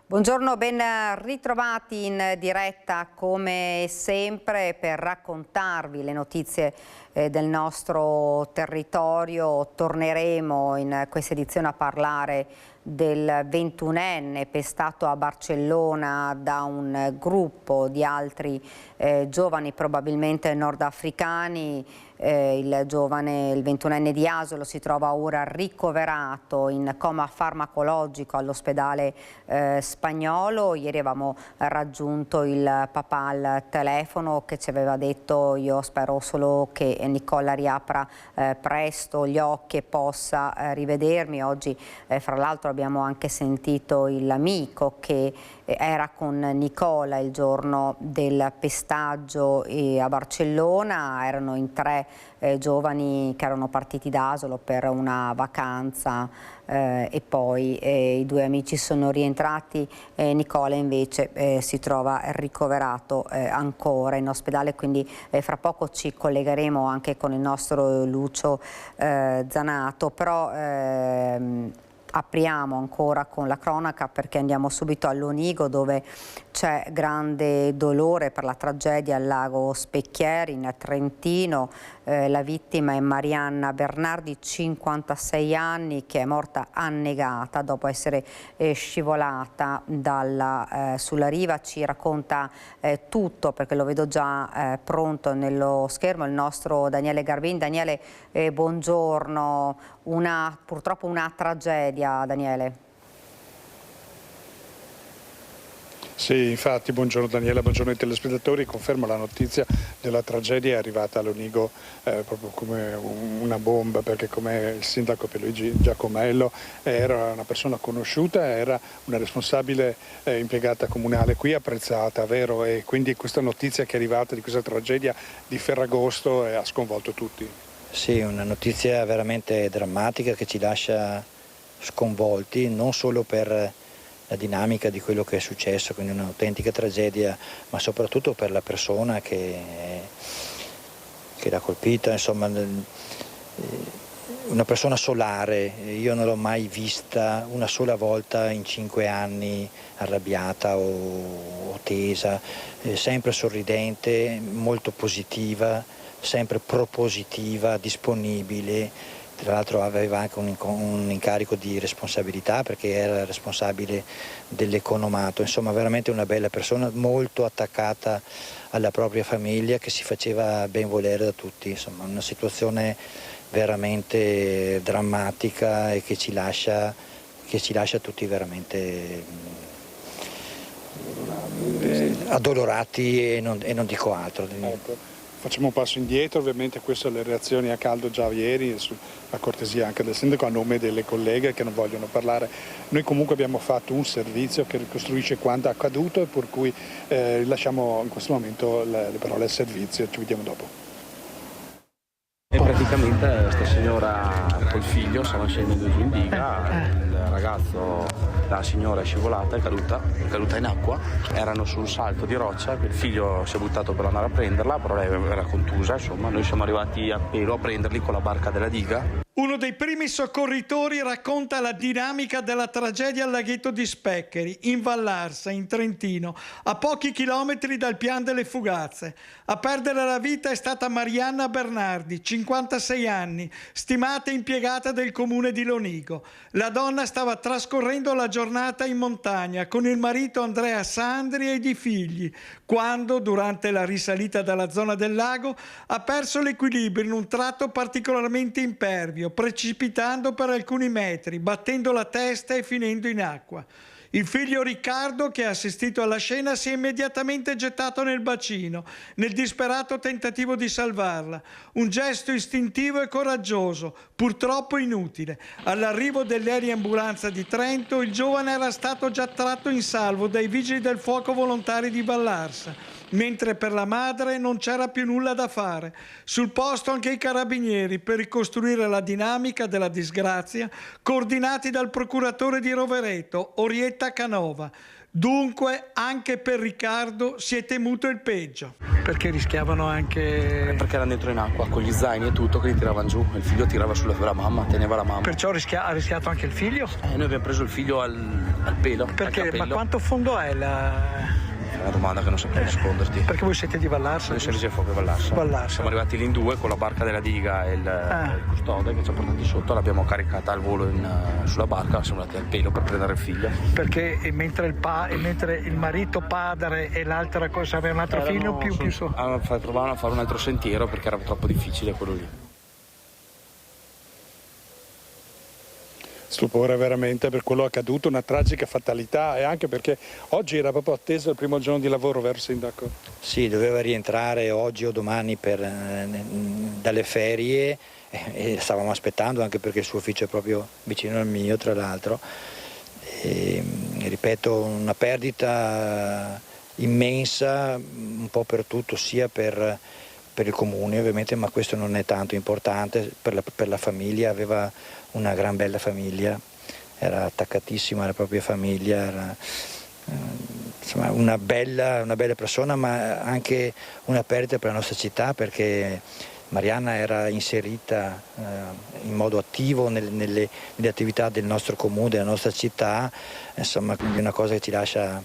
Buongiorno, ben ritrovati in diretta come sempre per raccontarvi le notizie del nostro territorio. Torneremo in questa edizione a parlare del 21enne pestato a Barcellona da un gruppo di altri giovani, probabilmente nordafricani. Il giovane, il 21enne di Asolo, si trova ora ricoverato in coma farmacologico all'ospedale spagnolo. Ieri avevamo raggiunto il papà al telefono che ci aveva detto: io spero solo che Nicola riapra presto gli occhi e possa rivedermi. Oggi fra l'altro abbiamo anche sentito l'amico che era con Nicola il giorno del pestaggio a Barcellona. Erano in tre giovani che erano partiti da Asolo per una vacanza e poi i due amici sono rientrati. Nicola invece si trova ricoverato ancora in ospedale, quindi fra poco ci collegheremo anche con il nostro Lucio Zanato, però apriamo ancora con la cronaca perché andiamo subito all'Onigo, dove c'è grande dolore per la tragedia al lago Specchieri in Trentino. La vittima è Marianna Bernardi, 56 anni, che è morta annegata dopo essere scivolata sulla riva. Ci racconta tutto, perché lo vedo già pronto nello schermo, il nostro Daniele Garbin. Daniele, buongiorno. Purtroppo una tragedia, Daniele. Sì, infatti, buongiorno Daniela, buongiorno ai telespettatori. Confermo la notizia della tragedia, è arrivata all'Onigo proprio come una bomba, perché come il sindaco Pierluigi Giacomello era una persona conosciuta, era una responsabile impiegata comunale qui, apprezzata, vero? E quindi questa notizia che è arrivata di questa tragedia di Ferragosto ha sconvolto tutti. Sì, una notizia veramente drammatica che ci lascia sconvolti, non solo per la dinamica di quello che è successo, quindi un'autentica tragedia, ma soprattutto per la persona che l'ha colpita, insomma, una persona solare. Io non l'ho mai vista una sola volta in 5 anni arrabbiata o tesa, sempre sorridente, molto positiva, sempre propositiva, disponibile. Tra l'altro aveva anche un incarico di responsabilità, perché era responsabile dell'economato. Insomma, veramente una bella persona, molto attaccata alla propria famiglia, che si faceva ben volere da tutti. Insomma, una situazione veramente drammatica e che ci lascia tutti veramente addolorati e non dico altro. Ecco. Facciamo un passo indietro, ovviamente queste le reazioni a caldo già ieri, la cortesia anche del sindaco a nome delle colleghe che non vogliono parlare. Noi comunque abbiamo fatto un servizio che ricostruisce quanto è accaduto e per cui lasciamo in questo momento le parole al servizio, ci vediamo dopo. E praticamente questa signora col figlio stavano scendendo giù in diga, il ragazzo, la signora è scivolata, è caduta in acqua, erano su un salto di roccia, il figlio si è buttato per andare a prenderla, però lei era contusa, insomma, noi siamo arrivati a pelo a prenderli con la barca della diga. Uno dei primi soccorritori racconta la dinamica della tragedia al laghetto di Specchieri, in Vallarsa, in Trentino, a pochi chilometri dal Pian delle Fugazze. A perdere la vita è stata Marianna Bernardi, 56 anni, stimata impiegata del comune di Lonigo. La donna stava trascorrendo la giornata in montagna con il marito Andrea Sandri ed i figli, quando, durante la risalita dalla zona del lago, ha perso l'equilibrio in un tratto particolarmente impervio, precipitando per alcuni metri, battendo la testa e finendo in acqua. Il figlio Riccardo, che ha assistito alla scena, si è immediatamente gettato nel bacino, nel disperato tentativo di salvarla. Un gesto istintivo e coraggioso, purtroppo inutile. All'arrivo dell'aereambulanza di Trento, il giovane era stato già tratto in salvo dai vigili del fuoco volontari di Vallarsa. mentre per la madre non c'era più nulla da fare. Sul posto anche i carabinieri per ricostruire la dinamica della disgrazia, coordinati dal procuratore di Rovereto, Orietta Canova. Dunque anche per Riccardo si è temuto il peggio. Perché rischiavano anche... Perché erano dentro in acqua, con gli zaini e tutto, che li tiravano giù. Il figlio tirava sulla mamma, teneva la mamma. Perciò ha rischiato anche il figlio? Noi abbiamo preso il figlio al pelo. Perché? Ma quanto fondo è la... È una domanda che non saprei risponderti. Perché voi siete di Vallarsa? Noi siamo di fuoco Vallarsa. Siamo arrivati lì in due con la barca della diga e il custode che ci ha portati sotto. L'abbiamo caricata al volo sulla barca, siamo andati al pelo per prendere il figlio. Perché mentre il marito padre e l'altra cosa aveva un altro figlio più su. Provavano a fare un altro sentiero perché era troppo difficile quello lì. Stupore veramente per quello accaduto, una tragica fatalità, e anche perché oggi era proprio atteso il primo giorno di lavoro, vero sindaco? Sì, doveva rientrare oggi o domani dalle ferie e stavamo aspettando, anche perché il suo ufficio è proprio vicino al mio, tra l'altro. Ripeto, una perdita immensa, un po' per tutto, sia per il comune ovviamente, ma questo non è tanto importante, per la famiglia. Aveva una gran bella famiglia, era attaccatissimo alla propria famiglia, era insomma una bella persona, ma anche una perdita per la nostra città, perché Marianna era inserita in modo attivo nelle attività del nostro comune, della nostra città, insomma, quindi una cosa che ci lascia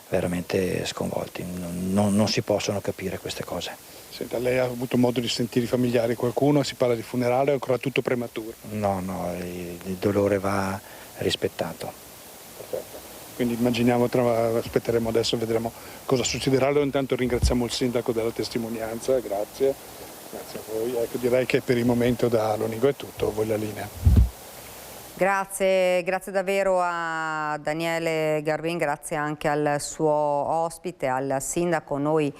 veramente sconvolti, non si possono capire queste cose. Senta, lei ha avuto modo di sentire i familiari, qualcuno? Si parla di funerale o è ancora tutto prematuro? No, il dolore va rispettato. Perfetto. Quindi immaginiamo, aspetteremo adesso, vedremo cosa succederà. Allora intanto ringraziamo il sindaco della testimonianza, grazie a voi. Ecco, direi che per il momento da Lonigo è tutto, voi la linea. Grazie davvero a Daniele Garbin, grazie anche al suo ospite, al sindaco. Noi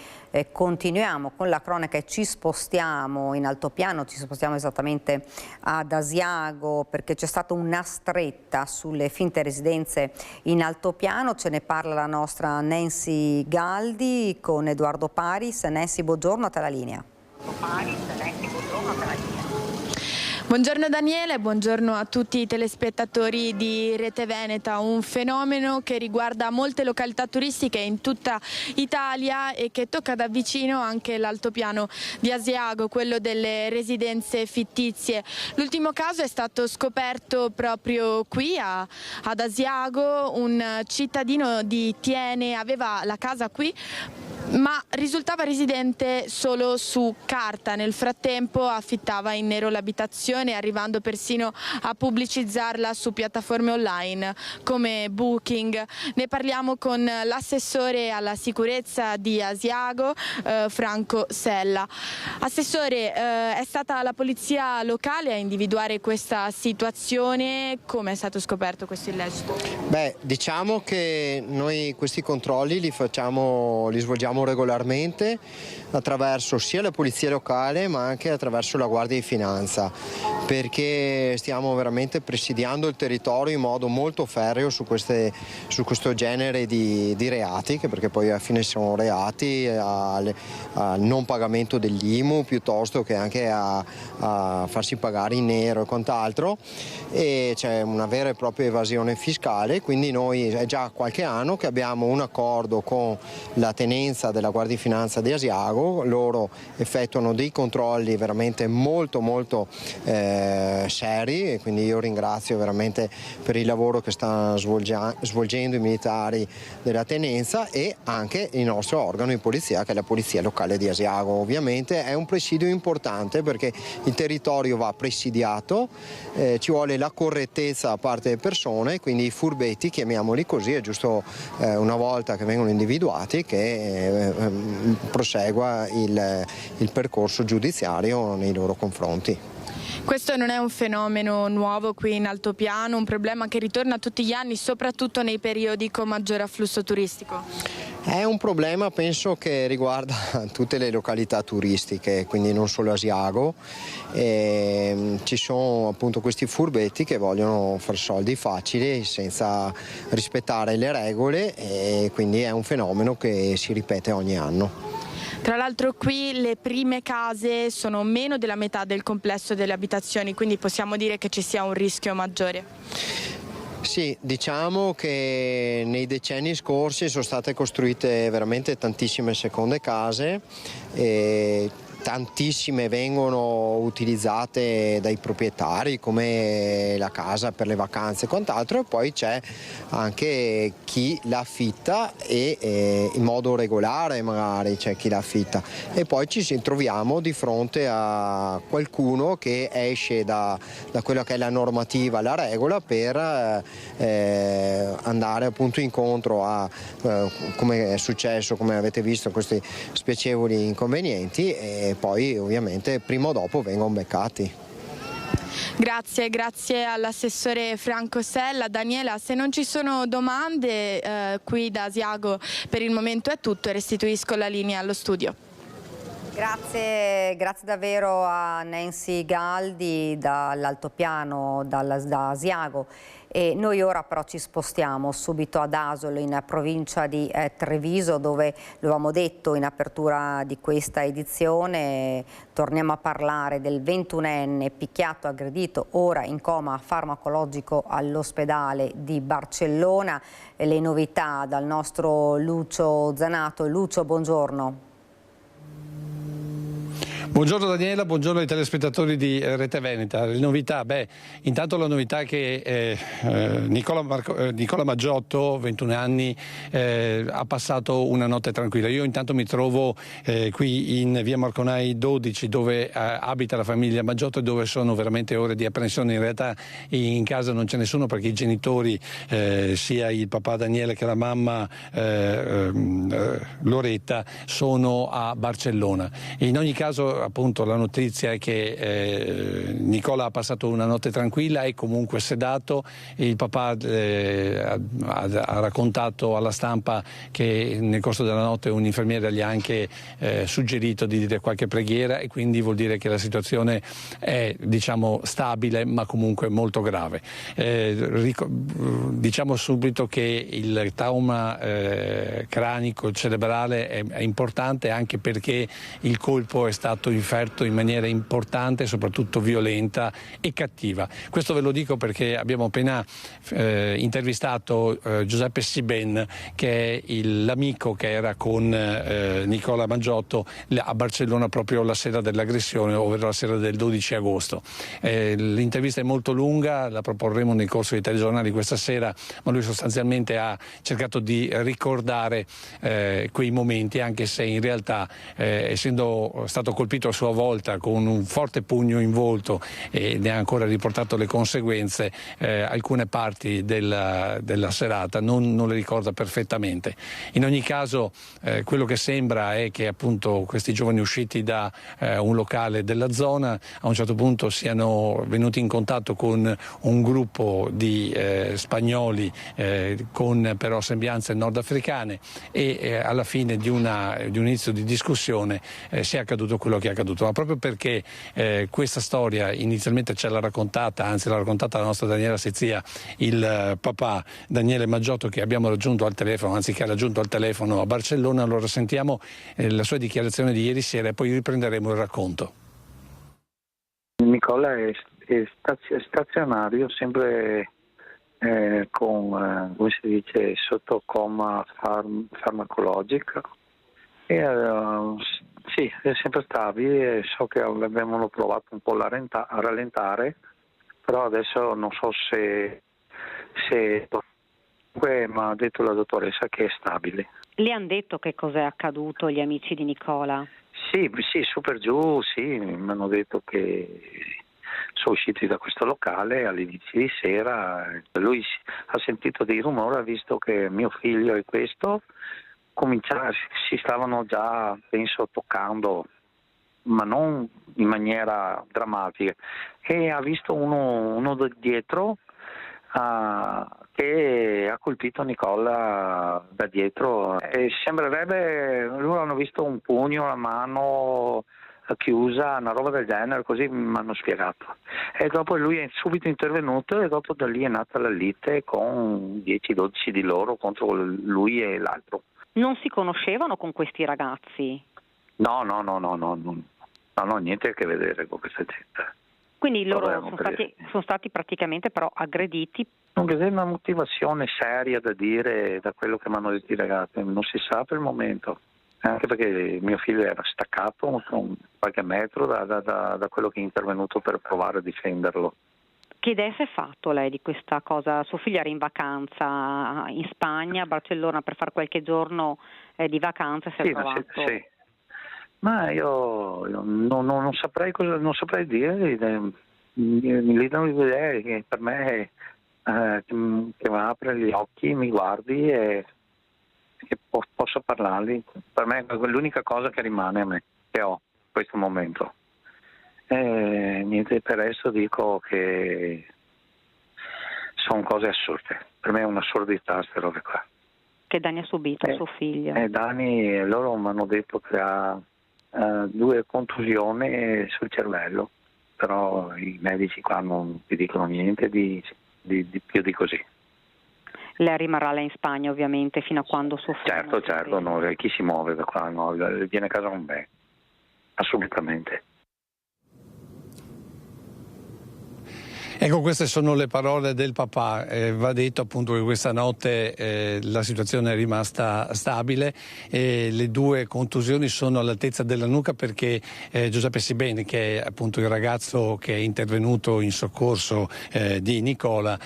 continuiamo con la cronaca e ci spostiamo in altopiano, ci spostiamo esattamente ad Asiago, perché c'è stata una stretta sulle finte residenze in altopiano. Ce ne parla la nostra Nancy Galdi con Edoardo Paris. Nancy, buongiorno, a te la linea. Buongiorno Daniele, buongiorno a tutti i telespettatori di Rete Veneta. Un fenomeno che riguarda molte località turistiche in tutta Italia e che tocca da vicino anche l'altopiano di Asiago, quello delle residenze fittizie. L'ultimo caso è stato scoperto proprio qui ad Asiago. Un cittadino di Thiene aveva la casa qui, ma risultava residente solo su carta. Nel frattempo affittava in nero l'abitazione, arrivando persino a pubblicizzarla su piattaforme online come Booking. Ne parliamo con l'assessore alla sicurezza di Asiago, Franco Sella. Assessore, è stata la polizia locale a individuare questa situazione. Come è stato scoperto questo illecito? Beh, diciamo che noi questi controlli li svolgiamo regolarmente attraverso sia la polizia locale ma anche attraverso la Guardia di Finanza, perché stiamo veramente presidiando il territorio in modo molto ferreo su questo genere di reati, che perché poi alla fine sono reati al non pagamento degli IMU piuttosto che anche a farsi pagare in nero e quant'altro, e c'è una vera e propria evasione fiscale. Quindi noi è già qualche anno che abbiamo un accordo con la tenenza della Guardia di Finanza di Asiago. Loro effettuano dei controlli veramente molto seri, e quindi io ringrazio veramente per il lavoro che stanno svolgendo i militari della tenenza e anche il nostro organo di polizia, che è la polizia locale di Asiago. Ovviamente è un presidio importante perché il territorio va presidiato, ci vuole la correttezza da parte delle persone, quindi i furbetti, chiamiamoli così, è giusto una volta che vengono individuati che prosegua il percorso giudiziario nei loro confronti. Questo non è un fenomeno nuovo qui in altopiano, un problema che ritorna tutti gli anni, soprattutto nei periodi con maggiore afflusso turistico? È un problema, penso, che riguarda tutte le località turistiche, quindi non solo Asiago. Ci sono appunto questi furbetti che vogliono fare soldi facili senza rispettare le regole, e quindi è un fenomeno che si ripete ogni anno. Tra l'altro qui le prime case sono meno della metà del complesso delle abitazioni, quindi possiamo dire che ci sia un rischio maggiore. Sì, diciamo che nei decenni scorsi sono state costruite veramente tantissime seconde case e tantissime vengono utilizzate dai proprietari come la casa per le vacanze e quant'altro, e poi c'è anche chi la affitta e in modo regolare magari c'è chi la affitta, e poi ci troviamo di fronte a qualcuno che esce da quella che è la normativa, la regola, per andare appunto incontro a come è successo, come avete visto, questi spiacevoli inconvenienti, e poi ovviamente prima o dopo vengono beccati. Grazie all'assessore Franco Sella. Daniela, se non ci sono domande qui da Asiago per il momento è tutto, e restituisco la linea allo studio. Grazie davvero a Nancy Galdi dall'altopiano, da Asiago. E noi ora però ci spostiamo subito ad Asolo, in provincia di Treviso, dove, lo avevamo detto in apertura di questa edizione, torniamo a parlare del 21enne picchiato, aggredito, ora in coma farmacologico all'ospedale di Barcellona. Le novità dal nostro Lucio Zanato. Lucio, buongiorno. Buongiorno Daniela, buongiorno ai telespettatori di Rete Veneta. Le novità, intanto la novità è che Nicola Maggiotto, 21 anni, ha passato una notte tranquilla. Io intanto mi trovo qui in via Marconai 12, dove abita la famiglia Maggiotto e dove sono veramente ore di apprensione. In realtà in casa non c'è nessuno, perché i genitori, sia il papà Daniele che la mamma Loretta, sono a Barcellona. In ogni caso, appunto, la notizia è che Nicola ha passato una notte tranquilla, è comunque sedato. Il papà ha raccontato alla stampa che nel corso della notte un infermiere gli ha anche suggerito di dire qualche preghiera, e quindi vuol dire che la situazione è, diciamo, stabile, ma comunque molto grave. Diciamo subito che il trauma cranico cerebrale è importante, anche perché il colpo è stato inferto in maniera importante, soprattutto violenta e cattiva. Questo ve lo dico perché abbiamo appena intervistato Giuseppe Siben, che è l'amico che era con Nicola Maggiotto a Barcellona proprio la sera dell'aggressione, ovvero la sera del 12 agosto. L'intervista è molto lunga, la proporremo nel corso dei telegiornali questa sera, ma lui sostanzialmente ha cercato di ricordare quei momenti, anche se in realtà, essendo stato colpito a sua volta con un forte pugno in volto e ne ha ancora riportato le conseguenze, alcune parti della serata non le ricorda perfettamente. In ogni caso, quello che sembra è che appunto questi giovani usciti da un locale della zona a un certo punto siano venuti in contatto con un gruppo di spagnoli con però sembianze nordafricane, e alla fine di un inizio di discussione sia accaduto quello che è accaduto. Ma proprio perché questa storia inizialmente ce l'ha raccontata, anzi l'ha raccontata la nostra Daniela Sezia, il papà Daniele Maggiotto, che abbiamo raggiunto al telefono, anzi che ha raggiunto al telefono a Barcellona. Allora sentiamo la sua dichiarazione di ieri sera e poi riprenderemo il racconto. Nicola è stazionario, sempre con, come si dice, sotto coma farmacologico, e sì, è sempre stabile. So che avevano provato un po' a rallentare, però adesso non so se ma ha detto la dottoressa che è stabile. Le hanno detto che cos'è accaduto gli amici di Nicola? Sì, su per giù, sì, mi hanno detto che sono usciti da questo locale all'inizio di sera. Lui ha sentito dei rumori, ha visto che mio figlio e questo si stavano già, penso, toccando, ma non in maniera drammatica, e ha visto uno dietro che ha colpito Nicola da dietro e sembrerebbe, loro hanno visto un pugno, la mano chiusa, una roba del genere, così mi hanno spiegato. E dopo lui è subito intervenuto e dopo da lì è nata la lite con 10-12 di loro contro lui e l'altro. Non si conoscevano con questi ragazzi? No, niente a che vedere con questa gente. Quindi loro sono stati praticamente però aggrediti? Non c'è una motivazione seria da dire da quello che mi hanno detto i ragazzi, non si sa per il momento, anche perché mio figlio era staccato con qualche metro da quello che è intervenuto per provare a difenderlo. Che idea si è fatto lei di questa cosa? Suo figlio era in vacanza in Spagna, a Barcellona, per fare qualche giorno di vacanza, si è trovato. Sì. Ma io non saprei dire, mi danno l'idea che per me che mi apre gli occhi, mi guardi e che posso parlargli. Per me è l'unica cosa che rimane a me, che ho in questo momento. Niente, per adesso dico che sono cose assurde. Per me è un'assurdità queste robe qua. Che danni ha subito suo figlio? Danni, loro mi hanno detto che ha 2 contusioni sul cervello, però i medici qua non ti dicono niente di più di così. Lei rimarrà là in Spagna ovviamente fino a quando suo figlio... Certo, no, chi si muove da qua, no, viene a casa con me, assolutamente. Ecco, queste sono le parole del papà. Va detto appunto che questa notte la situazione è rimasta stabile e le 2 contusioni sono all'altezza della nuca perché Giuseppe Sibeni, che è appunto il ragazzo che è intervenuto in soccorso di Nicola,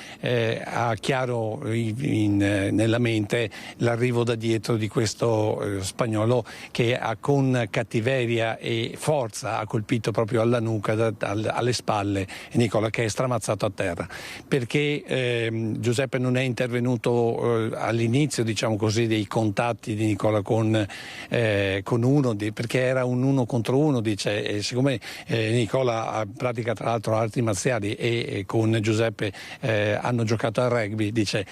ha chiaro nella mente l'arrivo da dietro di questo spagnolo che con cattiveria e forza ha colpito proprio alla nuca, alle spalle Nicola, che è stramazzato a terra. Perché Giuseppe non è intervenuto all'inizio, diciamo così, dei contatti di Nicola con uno, perché era un 1 contro 1, dice, e siccome Nicola pratica tra l'altro arti marziali e con Giuseppe hanno giocato al rugby, dice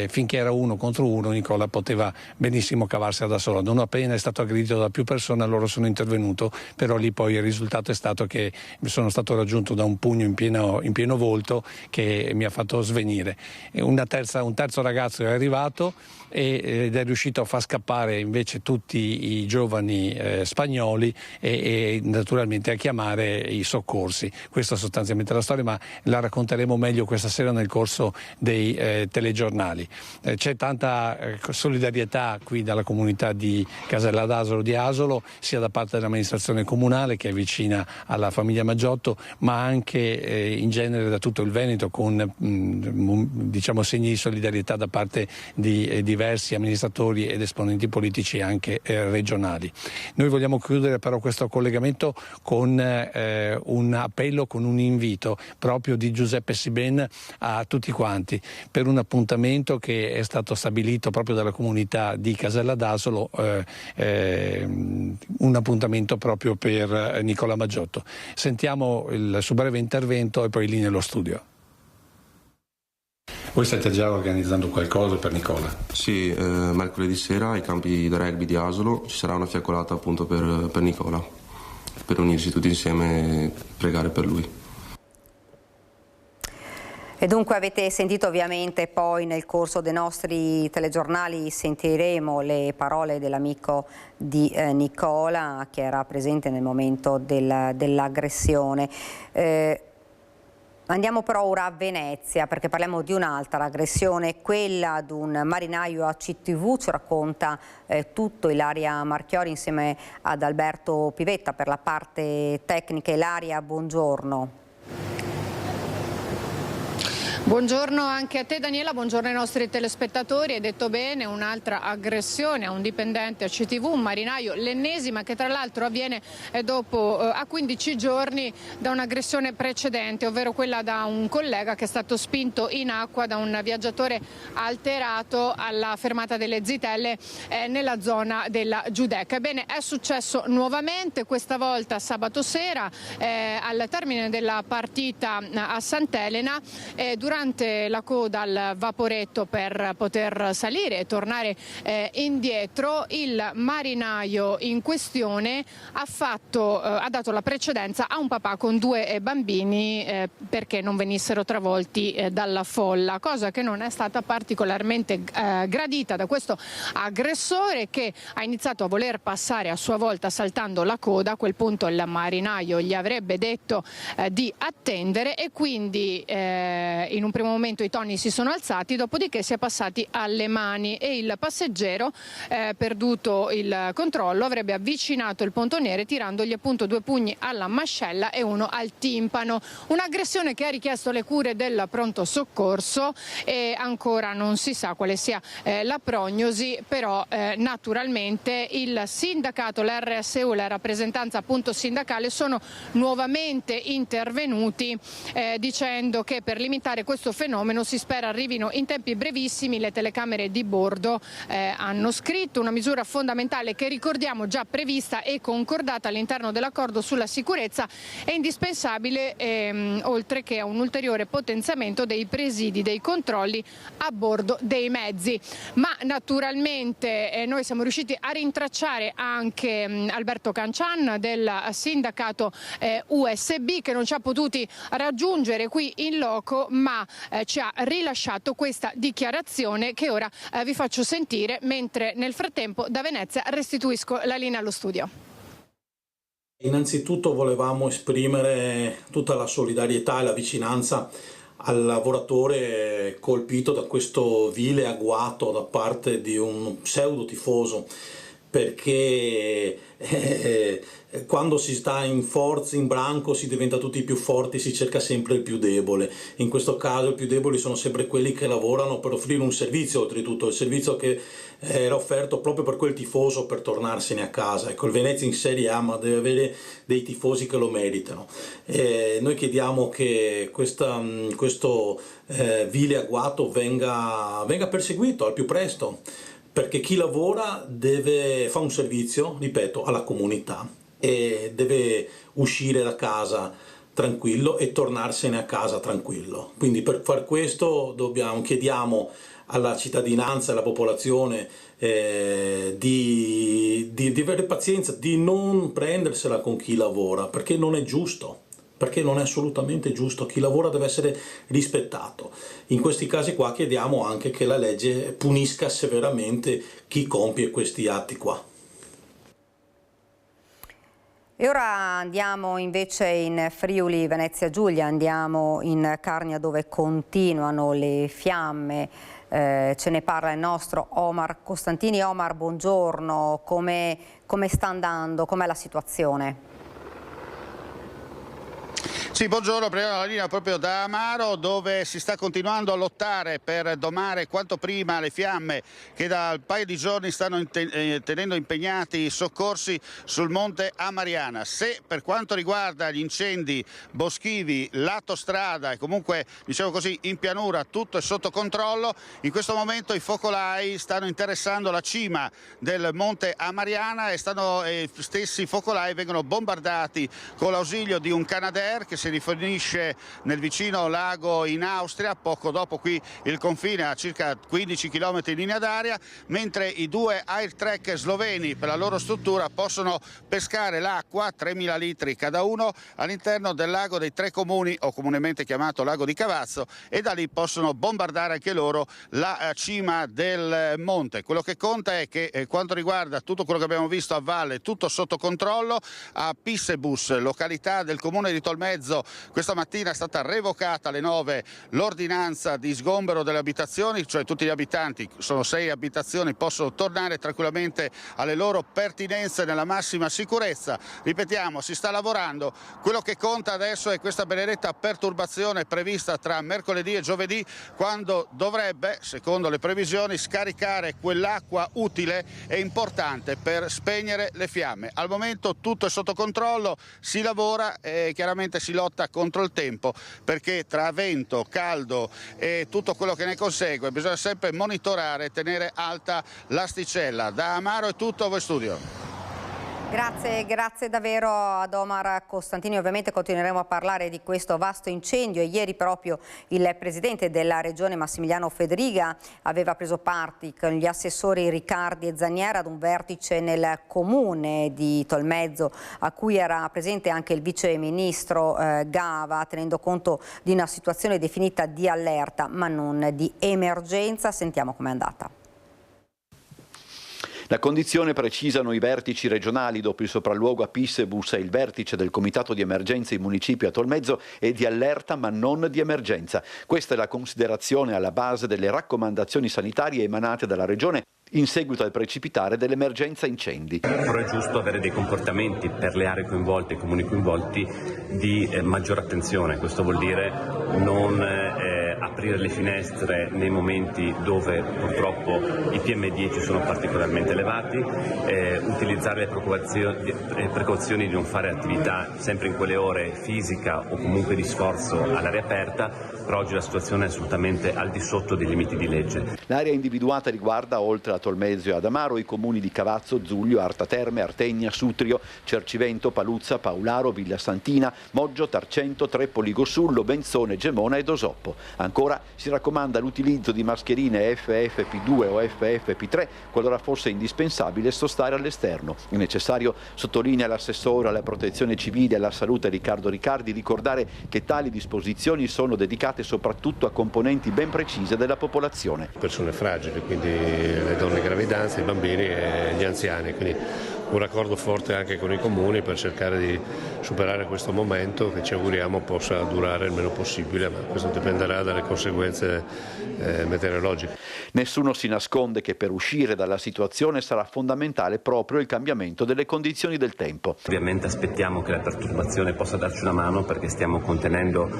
finché era 1 contro 1 Nicola poteva benissimo cavarsela da solo. Non appena è stato aggredito da più persone allora sono intervenuto, però lì poi il risultato è stato che sono stato raggiunto da un pugno in pieno volto che mi ha fatto svenire. Un terzo ragazzo è arrivato ed è riuscito a far scappare invece tutti i giovani spagnoli e naturalmente a chiamare i soccorsi. Questa è sostanzialmente la storia, ma la racconteremo meglio questa sera nel corso dei telegiornali. C'è tanta solidarietà qui dalla comunità di Casella d'Asolo di Asolo, sia da parte dell'amministrazione comunale che è vicina alla famiglia Maggiotto, ma anche in genere da tutto il Veneto, con diciamo segni di solidarietà da parte di diversi amministratori ed esponenti politici anche regionali. Noi vogliamo chiudere però questo collegamento con un appello, con un invito proprio di Giuseppe Siben a tutti quanti per un appuntamento che è stato stabilito proprio dalla comunità di Casella d'Asolo, un appuntamento proprio per Nicola Maggiotto. Sentiamo il suo breve intervento e poi lì nello studio. Voi state già organizzando qualcosa per Nicola? Sì, mercoledì sera ai campi da rugby di Asolo ci sarà una fiaccolata appunto per Nicola, per unirsi tutti insieme e pregare per lui. E dunque avete sentito ovviamente poi nel corso dei nostri telegiornali, sentiremo le parole dell'amico di Nicola che era presente nel momento dell'aggressione. Andiamo però ora a Venezia perché parliamo di un'altra aggressione, quella ad un marinaio a CTV. Ci racconta tutto Ilaria Marchiori insieme ad Alberto Pivetta per la parte tecnica. Ilaria, buongiorno. Buongiorno anche a te Daniela, buongiorno ai nostri telespettatori. Hai detto bene, un'altra aggressione a un dipendente a CTV, un marinaio, l'ennesima, che tra l'altro avviene dopo a 15 giorni da un'aggressione precedente, ovvero quella da un collega che è stato spinto in acqua da un viaggiatore alterato alla fermata delle Zitelle nella zona della Giudecca. Ebbene, è successo nuovamente, questa volta sabato sera al termine della partita a Sant'Elena. durante la coda al vaporetto per poter salire e tornare indietro, il marinaio in questione ha dato la precedenza a un papà con 2 bambini perché non venissero travolti dalla folla, cosa che non è stata particolarmente gradita da questo aggressore, che ha iniziato a voler passare a sua volta saltando la coda. A quel punto il marinaio gli avrebbe detto di attendere e quindi in un primo momento i toni si sono alzati, dopodiché si è passati alle mani e il passeggero, perduto il controllo, avrebbe avvicinato il pontoniere tirandogli appunto 2 pugni alla mascella e 1 al timpano. Un'aggressione che ha richiesto le cure del pronto soccorso e ancora non si sa quale sia la prognosi, però naturalmente il sindacato, l'RSU, la rappresentanza appunto sindacale sono nuovamente intervenuti dicendo che per limitare questo fenomeno si spera arrivino in tempi brevissimi le telecamere di bordo. Hanno scritto una misura fondamentale che, ricordiamo, già prevista e concordata all'interno dell'accordo sulla sicurezza, è indispensabile oltre che a un ulteriore potenziamento dei presidi, dei controlli a bordo dei mezzi. Ma naturalmente noi siamo riusciti a rintracciare anche Alberto Cancian del sindacato USB, che non ci ha potuti raggiungere qui in loco, ma ci ha rilasciato questa dichiarazione che ora vi faccio sentire, mentre nel frattempo da Venezia restituisco la linea allo studio. Innanzitutto volevamo esprimere tutta la solidarietà e la vicinanza al lavoratore colpito da questo vile agguato da parte di un pseudo tifoso, perché quando si sta in forza, in branco, si diventa tutti più forti, si cerca sempre il più debole. In questo caso i più deboli sono sempre quelli che lavorano per offrire un servizio, oltretutto il servizio che era offerto proprio per quel tifoso per tornarsene a casa. Ecco, il Venezia in Serie A, ma deve avere dei tifosi che lo meritano. Noi chiediamo che questo vile agguato venga perseguito al più presto, perché chi lavora fa un servizio, ripeto, alla comunità e deve uscire da casa tranquillo e tornarsene a casa tranquillo. Quindi per far questo chiediamo alla cittadinanza e alla popolazione di avere pazienza, di non prendersela con chi lavora, perché non è giusto. Perché non è assolutamente giusto, chi lavora deve essere rispettato. In questi casi qua chiediamo anche che la legge punisca severamente chi compie questi atti qua. E ora andiamo invece in Friuli Venezia Giulia, andiamo in Carnia dove continuano le fiamme. Ce ne parla il nostro Omar Costantini. Omar, buongiorno, come sta andando, com'è la situazione? Sì, buongiorno, prendiamo la linea proprio da Amaro, dove si sta continuando a lottare per domare quanto prima le fiamme che da un paio di giorni stanno tenendo impegnati i soccorsi sul monte Amariana. Se per quanto riguarda gli incendi boschivi, lato strada e comunque, diciamo così, in pianura tutto è sotto controllo, in questo momento i focolai stanno interessando la cima del monte Amariana e stessi focolai vengono bombardati con l'ausilio di un Canadair che si rifornisce nel vicino lago in Austria, poco dopo qui il confine a circa 15 km in linea d'aria, mentre i 2 airtrack sloveni per la loro struttura possono pescare l'acqua, 3.000 litri cada uno, all'interno del lago dei 3 comuni, o comunemente chiamato lago di Cavazzo, e da lì possono bombardare anche loro la cima del monte. Quello che conta è che quanto riguarda tutto quello che abbiamo visto a valle, tutto sotto controllo. A Pissebus, località del comune di Tolmezzo, questa mattina è stata revocata alle 9 l'ordinanza di sgombero delle abitazioni, cioè tutti gli abitanti, sono 6 abitazioni, possono tornare tranquillamente alle loro pertinenze nella massima sicurezza. Ripetiamo, si sta lavorando, quello che conta adesso è questa benedetta perturbazione prevista tra mercoledì e giovedì, quando dovrebbe, secondo le previsioni, scaricare quell'acqua utile e importante per spegnere le fiamme. Al momento tutto è sotto controllo, si lavora e chiaramente si lotta contro il tempo, perché tra vento, caldo e tutto quello che ne consegue bisogna sempre monitorare e tenere alta l'asticella. Da Amaro è tutto, a voi studio. Grazie davvero ad Omar Costantini. Ovviamente continueremo a parlare di questo vasto incendio. Ieri proprio il presidente della regione Massimiliano Fedriga aveva preso parte con gli assessori Riccardi e Zaniera ad un vertice nel comune di Tolmezzo, a cui era presente anche il vice ministro Gava, tenendo conto di una situazione definita di allerta ma non di emergenza. Sentiamo com'è andata. La condizione, precisano i vertici regionali dopo il sopralluogo a Pissebus e il vertice del comitato di emergenza in municipio a Tolmezzo, è di allerta ma non di emergenza. Questa è la considerazione alla base delle raccomandazioni sanitarie emanate dalla regione in seguito al precipitare dell'emergenza incendi. Però è giusto avere dei comportamenti per le aree coinvolte e i comuni coinvolti di maggiore attenzione. Questo vuol dire non aprire le finestre nei momenti dove purtroppo i PM10 sono particolarmente elevati, utilizzare le precauzioni di non fare attività sempre in quelle ore fisica o comunque di sforzo all'aria aperta. Per oggi la situazione è assolutamente al di sotto dei limiti di legge. L'area individuata riguarda, oltre a Tolmezzo e Adamaro, i comuni di Cavazzo, Zuglio, Arta Terme, Artegna, Sutrio, Cercivento, Paluzza, Paularo, Villa Santina, Moggio, Tarcento, Trepoli, Gossullo, Benzone, Gemona e Dosoppo. Ancora si raccomanda l'utilizzo di mascherine FFP2 o FFP3 qualora fosse indispensabile sostare all'esterno. È necessario, sottolinea l'assessore alla protezione civile e alla salute Riccardo Riccardi, ricordare che tali disposizioni sono dedicate soprattutto a componenti ben precise della popolazione. Persone fragili, quindi le donne in gravidanza, i bambini e gli anziani, quindi un raccordo forte anche con i comuni per cercare di superare questo momento che ci auguriamo possa durare il meno possibile, ma questo dipenderà dalle conseguenze meteorologiche. Nessuno si nasconde che per uscire dalla situazione sarà fondamentale proprio il cambiamento delle condizioni del tempo. Ovviamente aspettiamo che la perturbazione possa darci una mano perché stiamo contenendo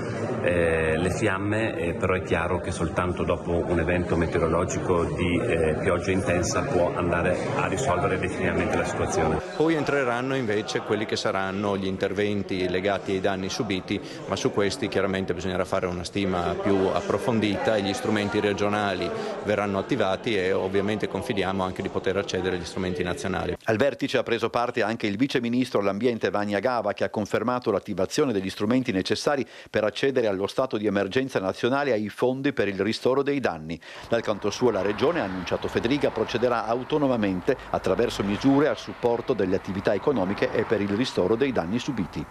le fiamme, però è chiaro che soltanto dopo un evento meteorologico di pioggia intensa può andare a risolvere definitivamente la situazione. Poi entreranno invece quelli che saranno gli interventi legati ai danni subiti, ma su questi chiaramente bisognerà fare una stima più approfondita e gli strumenti regionali verranno attivati e ovviamente confidiamo anche di poter accedere agli strumenti nazionali. Al vertice ha preso parte anche il vice ministro all'ambiente Vania Gava, che ha confermato l'attivazione degli strumenti necessari per accedere allo stato di emergenza nazionale e ai fondi per il ristoro dei danni. Dal canto suo la regione, ha annunciato Fedriga, procederà autonomamente attraverso misure a supporto delle attività economiche e per il ristoro dei danni subiti.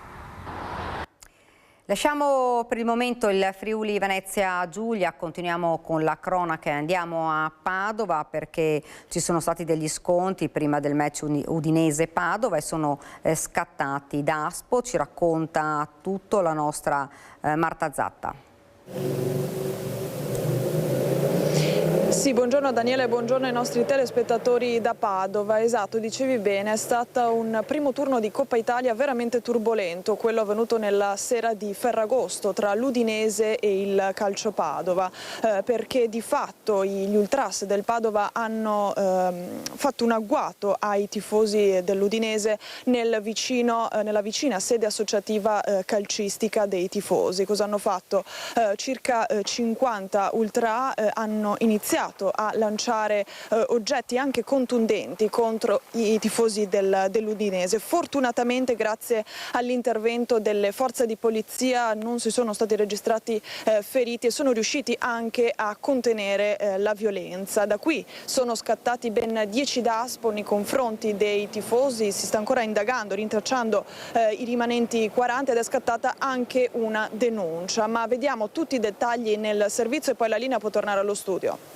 Lasciamo per il momento il Friuli Venezia Giulia, continuiamo con la cronaca e andiamo a Padova perché ci sono stati degli scontri prima del match Udinese-Padova e sono scattati. Daspo ci racconta tutto la nostra Marta Zatta. Sì, buongiorno Daniele, buongiorno ai nostri telespettatori da Padova. Esatto, dicevi bene, è stato un primo turno di Coppa Italia veramente turbolento, quello avvenuto nella sera di Ferragosto tra l'Udinese e il Calcio Padova, perché di fatto gli ultras del Padova hanno fatto un agguato ai tifosi dell'Udinese nella vicina sede associativa calcistica dei tifosi. Cosa hanno fatto? Circa 50 ultra hanno iniziato a lanciare oggetti anche contundenti contro i tifosi dell'Udinese. Fortunatamente, grazie all'intervento delle forze di polizia, non si sono stati registrati feriti e sono riusciti anche a contenere la violenza. Da qui sono scattati ben 10 daspo nei confronti dei tifosi, si sta ancora indagando, rintracciando i rimanenti 40 ed è scattata anche una denuncia. Ma vediamo tutti i dettagli nel servizio e poi la linea può tornare allo studio.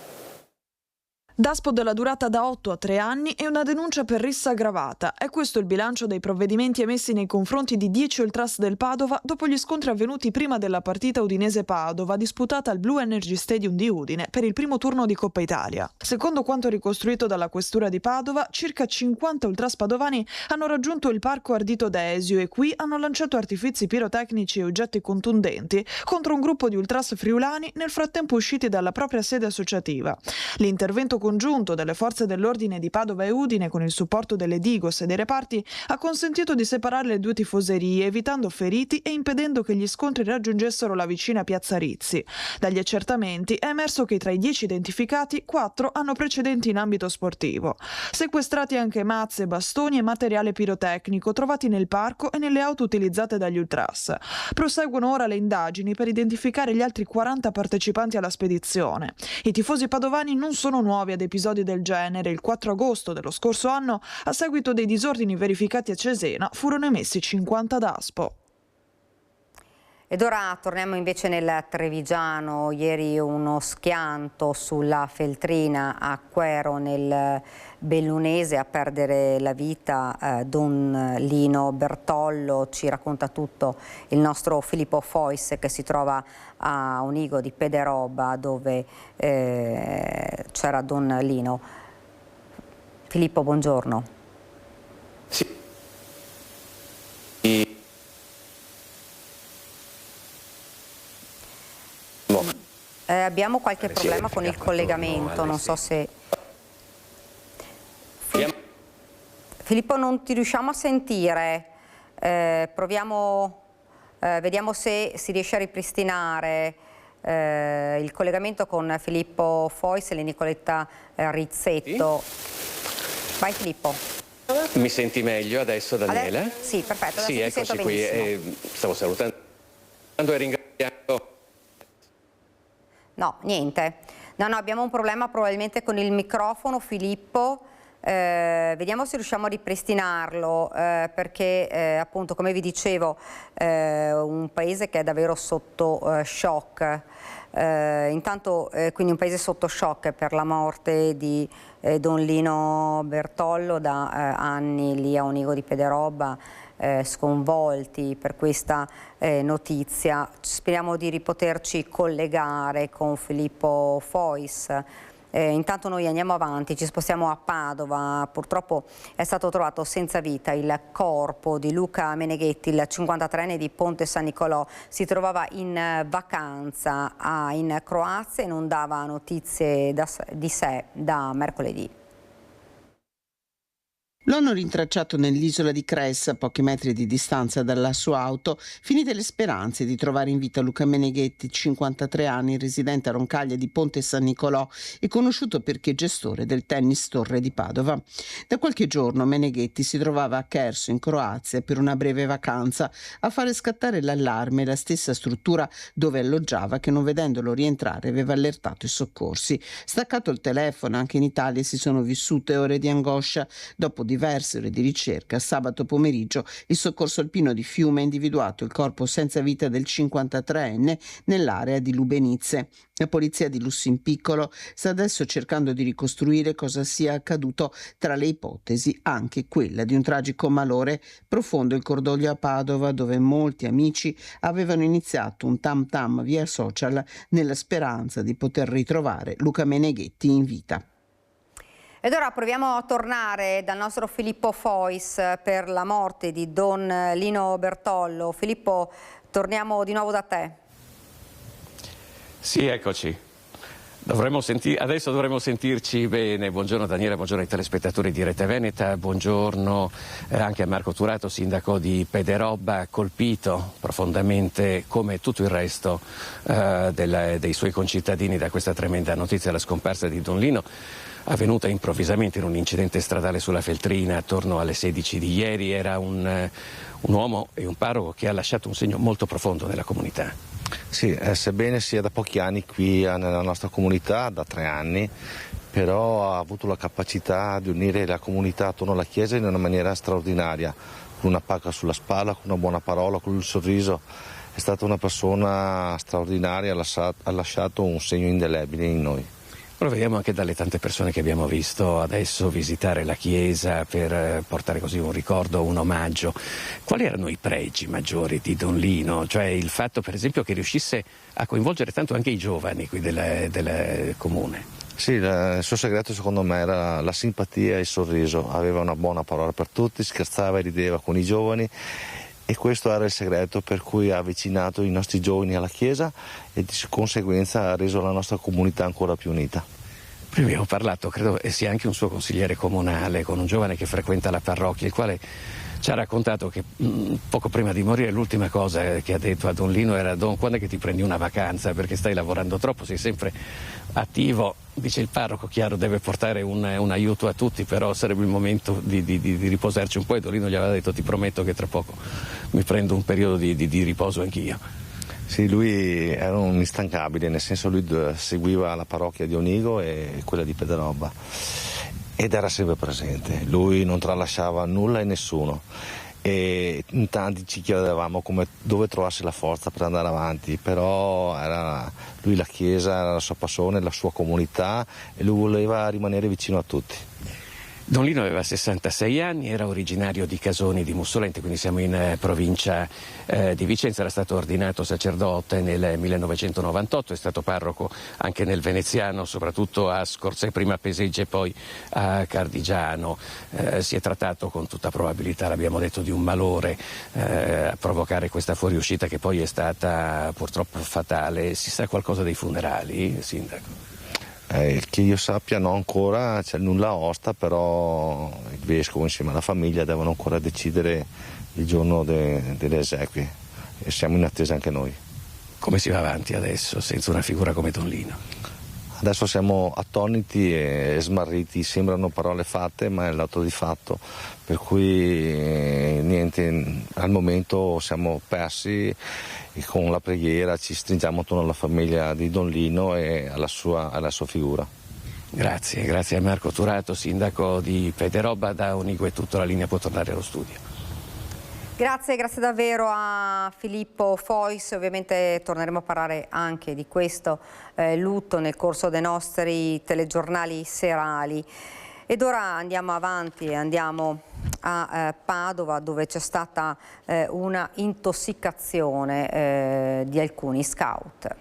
Daspo della durata da 8 a 3 anni e una denuncia per rissa aggravata. È questo il bilancio dei provvedimenti emessi nei confronti di 10 ultras del Padova dopo gli scontri avvenuti prima della partita Udinese-Padova disputata al Blue Energy Stadium di Udine per il primo turno di Coppa Italia. Secondo quanto ricostruito dalla questura di Padova, circa 50 ultras padovani hanno raggiunto il parco Ardito Desio e qui hanno lanciato artifizi pirotecnici e oggetti contundenti contro un gruppo di ultras friulani nel frattempo usciti dalla propria sede associativa. L'intervento congiunto delle forze dell'ordine di Padova e Udine, con il supporto delle Digos e dei reparti, ha consentito di separare le due tifoserie, evitando feriti e impedendo che gli scontri raggiungessero la vicina piazza Rizzi. Dagli accertamenti è emerso che tra i 10 identificati, 4 hanno precedenti in ambito sportivo. Sequestrati anche mazze, bastoni e materiale pirotecnico trovati nel parco e nelle auto utilizzate dagli ultras. Proseguono ora le indagini per identificare gli altri 40 partecipanti alla spedizione. I tifosi padovani non sono nuovi ad episodi del genere. Il 4 agosto dello scorso anno, a seguito dei disordini verificati a Cesena, furono emessi 50 DASPO. Ed ora torniamo invece nel Trevigiano. Ieri uno schianto sulla Feltrina a Quero nel Bellunese, a perdere la vita Don Lino Bertollo. Ci racconta tutto il nostro Filippo Fois, che si trova a Onigo di Pederobba, dove c'era Don Lino. Filippo, buongiorno. Sì. Abbiamo qualche problema con il collegamento, non so se... Filippo, non ti riusciamo a sentire, proviamo, vediamo se si riesce a ripristinare il collegamento con Filippo Fois e Nicoletta Rizzetto. Sì? Vai Filippo. Mi senti meglio adesso, Daniela? Sì, perfetto, adesso sì, ti eccoci sento qui. benissimo. Stavo salutando e ringraziando. No, niente. No, abbiamo un problema probabilmente con il microfono, Filippo. Vediamo se riusciamo a ripristinarlo, perché appunto, come vi dicevo, un paese che è davvero sotto shock. Intanto quindi un paese sotto shock per la morte di Don Lino Bertollo, da anni lì a Onigo di Pederobba, sconvolti per questa notizia. Speriamo di ripoterci collegare con Filippo Fois. Intanto noi andiamo avanti, ci spostiamo a Padova. Purtroppo è stato trovato senza vita il corpo di Luca Meneghetti, il 53enne di Ponte San Nicolò. Si trovava in vacanza in Croazia e non dava notizie di sé da mercoledì. Lo hanno rintracciato nell'isola di Cres, a pochi metri di distanza dalla sua auto, finite le speranze di trovare in vita Luca Meneghetti, 53 anni, residente a Roncaglia di Ponte San Nicolò e conosciuto perché gestore del Tennis Torre di Padova. Da qualche giorno Meneghetti si trovava a Cherso, in Croazia, per una breve vacanza, a fare scattare l'allarme, la stessa struttura dove alloggiava, che non vedendolo rientrare aveva allertato i soccorsi. Staccato il telefono, anche in Italia si sono vissute ore di angoscia. Dopo diverse ore di ricerca, sabato pomeriggio il soccorso alpino di Fiume ha individuato il corpo senza vita del 53enne nell'area di Lubenizze. La polizia di Lussinpiccolo sta adesso cercando di ricostruire cosa sia accaduto, tra le ipotesi anche quella di un tragico malore. Profondo il cordoglio a Padova, dove molti amici avevano iniziato un tam tam via social nella speranza di poter ritrovare Luca Meneghetti in vita. Ed ora proviamo a tornare dal nostro Filippo Fois per la morte di Don Lino Bertollo. Filippo, torniamo di nuovo da te. Sì, eccoci. Adesso dovremo sentirci bene. Buongiorno Daniela, buongiorno ai telespettatori di Rete Veneta, buongiorno anche a Marco Turato, sindaco di Pederobba, colpito profondamente come tutto il resto dei suoi concittadini da questa tremenda notizia, la scomparsa di Don Lino, avvenuta improvvisamente in un incidente stradale sulla Feltrina attorno alle 16 di ieri. Era un uomo e un parroco che ha lasciato un segno molto profondo nella comunità. Sì, sebbene sia da pochi anni qui nella nostra comunità, da 3 anni, però ha avuto la capacità di unire la comunità attorno alla Chiesa in una maniera straordinaria, con una pacca sulla spalla, con una buona parola, con il sorriso. È stata una persona straordinaria, ha lasciato un segno indelebile in noi. Lo vediamo anche dalle tante persone che abbiamo visto adesso visitare la chiesa per portare così un ricordo, un omaggio. Quali erano i pregi maggiori di Don Lino? Cioè il fatto, per esempio, che riuscisse a coinvolgere tanto anche i giovani qui del comune. Sì, il suo segreto secondo me era la simpatia e il sorriso. Aveva una buona parola per tutti, scherzava e rideva con i giovani. E questo era il segreto per cui ha avvicinato i nostri giovani alla Chiesa e di conseguenza ha reso la nostra comunità ancora più unita. Prima abbiamo parlato, credo sia anche un suo consigliere comunale, con un giovane che frequenta la parrocchia, il quale ci ha raccontato che poco prima di morire l'ultima cosa che ha detto a Don Lino era: Don, quando è che ti prendi una vacanza? Perché stai lavorando troppo, sei sempre attivo. Dice il parroco, chiaro, deve portare un aiuto a tutti, però sarebbe il momento di riposarci un po', e Don Lino gli aveva detto: ti prometto che tra poco mi prendo un periodo di riposo anch'io. Sì, lui era un instancabile, nel senso lui seguiva la parrocchia di Onigo e quella di Pederobba ed era sempre presente. Lui non tralasciava nulla e nessuno, e in tanti ci chiedevamo dove trovasse la forza per andare avanti, però era lui, la chiesa era la sua passione, la sua comunità, e lui voleva rimanere vicino a tutti. Don Lino aveva 66 anni, era originario di Casoni di Mussolente, quindi siamo in provincia di Vicenza. Era stato ordinato sacerdote nel 1998, è stato parroco anche nel Veneziano, soprattutto a Scorzè, prima a Pesegge e poi a Cardigiano. Si è trattato con tutta probabilità, l'abbiamo detto, di un malore a provocare questa fuoriuscita che poi è stata purtroppo fatale. Si sa qualcosa dei funerali, Sindaco? Che io sappia no ancora, c'è nulla osta, però il vescovo insieme alla famiglia devono ancora decidere il giorno delle esequie e siamo in attesa anche noi. Come si va avanti adesso senza una figura come Don Lino? Adesso siamo attoniti e smarriti, sembrano parole fatte ma è l'atto di fatto, per cui niente, al momento siamo persi e con la preghiera ci stringiamo attorno alla famiglia di Don Lino e alla sua figura. Grazie a Marco Turato, sindaco di Pederobba. Da Onigo è tutto, la linea può tornare allo studio. Grazie davvero a Filippo Fois. Ovviamente torneremo a parlare anche di questo lutto nel corso dei nostri telegiornali serali. Ed ora andiamo avanti, andiamo a Padova, dove c'è stata una intossicazione di alcuni scout.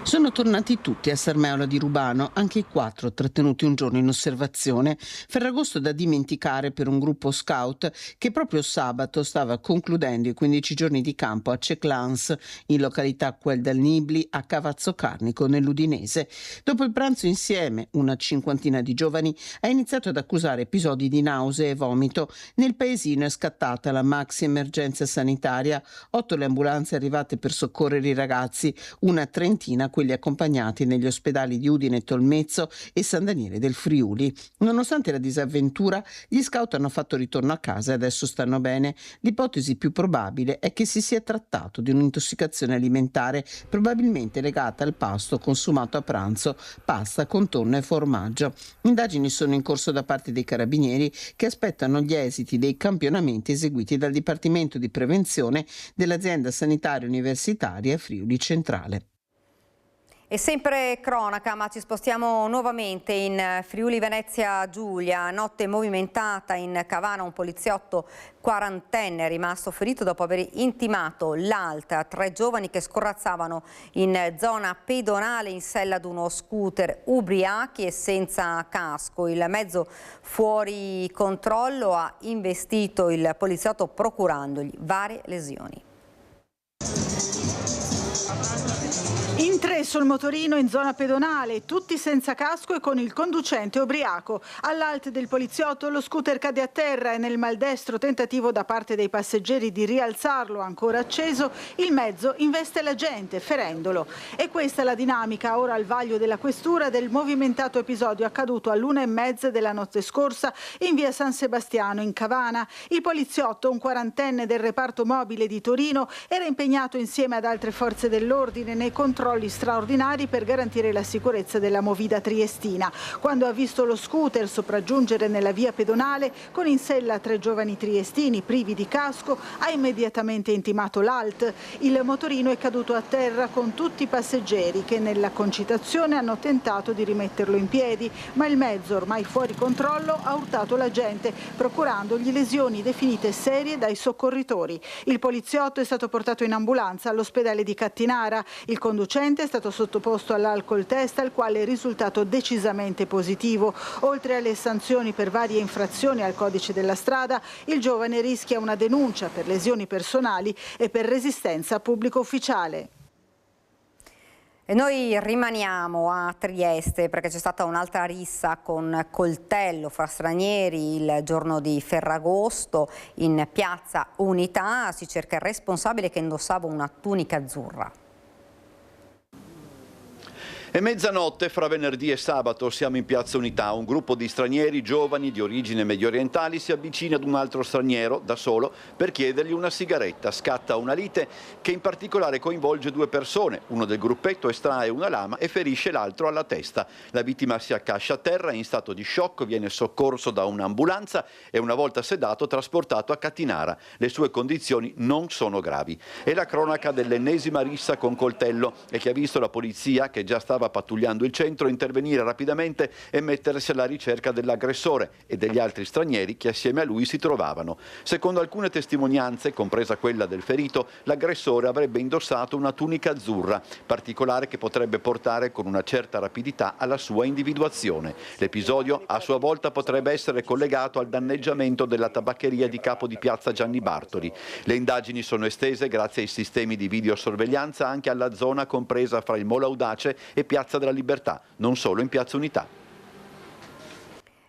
Sono tornati tutti a Sermeola di Rubano, anche i 4 trattenuti un giorno in osservazione. Ferragosto da dimenticare per un gruppo scout che proprio sabato stava concludendo i 15 giorni di campo a Ceclans, in località Quel del Nibli, a Cavazzo Carnico, nell'Udinese. Dopo il pranzo insieme, una cinquantina di giovani ha iniziato ad accusare episodi di nausea e vomito. Nel paesino è scattata la maxi emergenza sanitaria, 8 le ambulanze arrivate per soccorrere i ragazzi, una trentina quelli accompagnati negli ospedali di Udine, Tolmezzo e San Daniele del Friuli. Nonostante la disavventura, gli scout hanno fatto ritorno a casa e adesso stanno bene. L'ipotesi più probabile è che si sia trattato di un'intossicazione alimentare, probabilmente legata al pasto consumato a pranzo, pasta con tonno e formaggio. Indagini sono in corso da parte dei carabinieri, che aspettano gli esiti dei campionamenti eseguiti dal Dipartimento di Prevenzione dell'azienda sanitaria universitaria Friuli Centrale. E sempre cronaca, ma ci spostiamo nuovamente in Friuli Venezia Giulia. Notte movimentata in Cavana, un poliziotto quarantenne è rimasto ferito dopo aver intimato l'ALT a 3 giovani che scorrazzavano in zona pedonale in sella ad uno scooter, ubriachi e senza casco. Il mezzo fuori controllo ha investito il poliziotto procurandogli varie lesioni. In 3 sul motorino in zona pedonale, tutti senza casco e con il conducente ubriaco. All'alt del poliziotto lo scooter cade a terra e nel maldestro tentativo da parte dei passeggeri di rialzarlo ancora acceso, il mezzo investe la gente ferendolo. E questa è la dinamica ora al vaglio della questura del movimentato episodio accaduto all'1:30 della notte scorsa in via San Sebastiano in Cavana. Il poliziotto, un quarantenne del reparto mobile di Torino, era impegnato insieme ad altre forze dell'ordine nei controlli straordinari per garantire la sicurezza della movida triestina. Quando ha visto lo scooter sopraggiungere nella via pedonale con in sella 3 giovani triestini privi di casco, ha immediatamente intimato l'ALT. Il motorino è caduto a terra con tutti i passeggeri che nella concitazione hanno tentato di rimetterlo in piedi, ma il mezzo, ormai fuori controllo, ha urtato la gente, procurandogli lesioni definite serie dai soccorritori. Il poliziotto è stato portato in ambulanza all'ospedale di Cattinara. Il conducente è stato sottoposto all'alcol test, al quale è risultato decisamente positivo. Oltre alle sanzioni per varie infrazioni al codice della strada, il giovane rischia una denuncia per lesioni personali e per resistenza a pubblico ufficiale. E noi rimaniamo a Trieste perché c'è stata un'altra rissa con coltello fra stranieri il giorno di Ferragosto in piazza Unità. Si cerca il responsabile che indossava una tunica azzurra. È mezzanotte fra venerdì e sabato, siamo in piazza Unità. Un gruppo di stranieri giovani di origine mediorientali si avvicina ad un altro straniero, da solo, per chiedergli una sigaretta. Scatta una lite che in particolare coinvolge 2 persone. Uno del gruppetto estrae una lama e ferisce l'altro alla testa. La vittima si accascia a terra in stato di shock, viene soccorso da un'ambulanza e una volta sedato trasportato a Catinara. Le sue condizioni non sono gravi. È la cronaca dell'ennesima rissa con coltello e che ha visto la polizia, che già stava pattugliando il centro, intervenire rapidamente e mettersi alla ricerca dell'aggressore e degli altri stranieri che assieme a lui si trovavano. Secondo alcune testimonianze, compresa quella del ferito, l'aggressore avrebbe indossato una tunica azzurra, particolare che potrebbe portare con una certa rapidità alla sua individuazione. L'episodio a sua volta potrebbe essere collegato al danneggiamento della tabaccheria di capo di piazza Gianni Bartoli. Le indagini sono estese grazie ai sistemi di videosorveglianza anche alla zona compresa fra il Molo Audace e Piazza della Libertà, non solo in piazza Unità.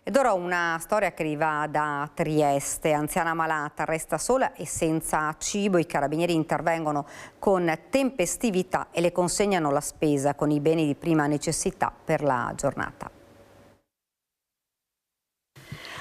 Ed ora una storia che arriva da Trieste. Anziana malata resta sola e senza cibo. I carabinieri intervengono con tempestività e le consegnano la spesa con i beni di prima necessità per la giornata.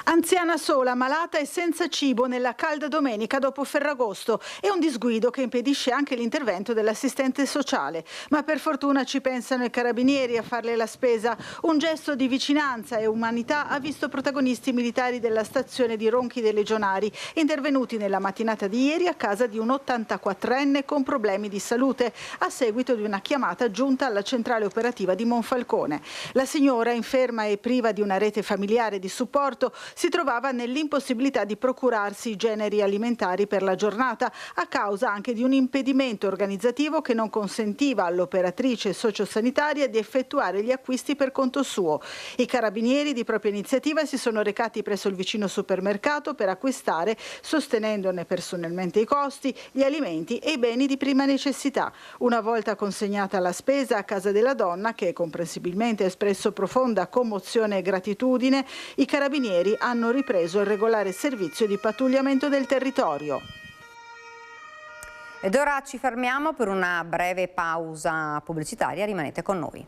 Anziana sola, malata e senza cibo nella calda domenica dopo Ferragosto. È un disguido che impedisce anche l'intervento dell'assistente sociale. Ma per fortuna ci pensano i carabinieri a farle la spesa. Un gesto di vicinanza e umanità ha visto protagonisti militari della stazione di Ronchi dei Legionari, intervenuti nella mattinata di ieri a casa di un 84enne con problemi di salute, a seguito di una chiamata giunta alla centrale operativa di Monfalcone. La signora, inferma e priva di una rete familiare di supporto, si trovava nell'impossibilità di procurarsi i generi alimentari per la giornata a causa anche di un impedimento organizzativo che non consentiva all'operatrice sociosanitaria di effettuare gli acquisti per conto suo. I carabinieri di propria iniziativa si sono recati presso il vicino supermercato per acquistare, sostenendone personalmente i costi, gli alimenti e i beni di prima necessità. Una volta consegnata la spesa a casa della donna, che comprensibilmente ha espresso profonda commozione e gratitudine, i carabinieri hanno ripreso il regolare servizio di pattugliamento del territorio. Ed ora ci fermiamo per una breve pausa pubblicitaria, rimanete con noi.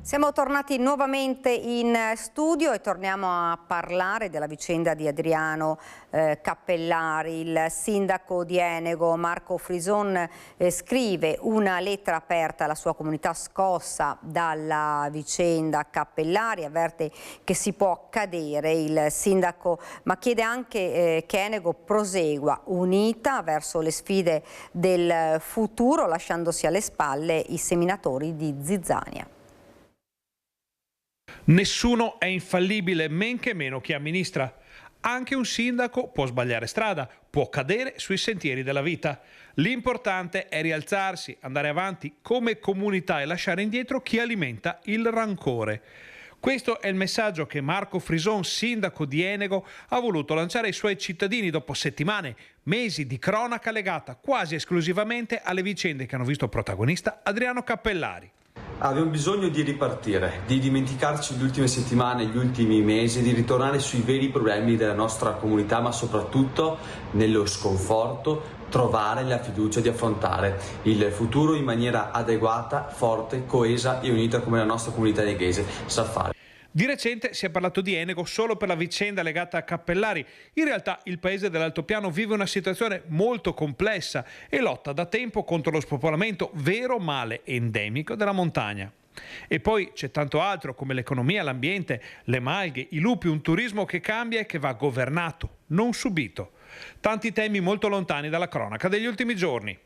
Siamo tornati nuovamente in studio e torniamo a parlare della vicenda di Adriano Cappellari. Il sindaco di Enego, Marco Frison, scrive una lettera aperta alla sua comunità scossa dalla vicenda Cappellari, avverte che si può cadere il sindaco, ma chiede anche che Enego prosegua unita verso le sfide del futuro, lasciandosi alle spalle i seminatori di zizzania. Nessuno è infallibile, men che meno chi amministra. Anche un sindaco può sbagliare strada, può cadere sui sentieri della vita. L'importante è rialzarsi, andare avanti come comunità e lasciare indietro chi alimenta il rancore. Questo è il messaggio che Marco Frison, sindaco di Enego, ha voluto lanciare ai suoi cittadini dopo settimane, mesi di cronaca legata quasi esclusivamente alle vicende che hanno visto protagonista Adriano Cappellari. Abbiamo bisogno di ripartire, di dimenticarci le ultime settimane, gli ultimi mesi, di ritornare sui veri problemi della nostra comunità, ma soprattutto nello sconforto trovare la fiducia di affrontare il futuro in maniera adeguata, forte, coesa e unita come la nostra comunità neghese sa fare. Di recente si è parlato di Enego solo per la vicenda legata a Cappellari. In realtà il paese dell'Altopiano vive una situazione molto complessa e lotta da tempo contro lo spopolamento, vero male endemico della montagna. E poi c'è tanto altro come l'economia, l'ambiente, le malghe, i lupi, un turismo che cambia e che va governato, non subito. Tanti temi molto lontani dalla cronaca degli ultimi giorni.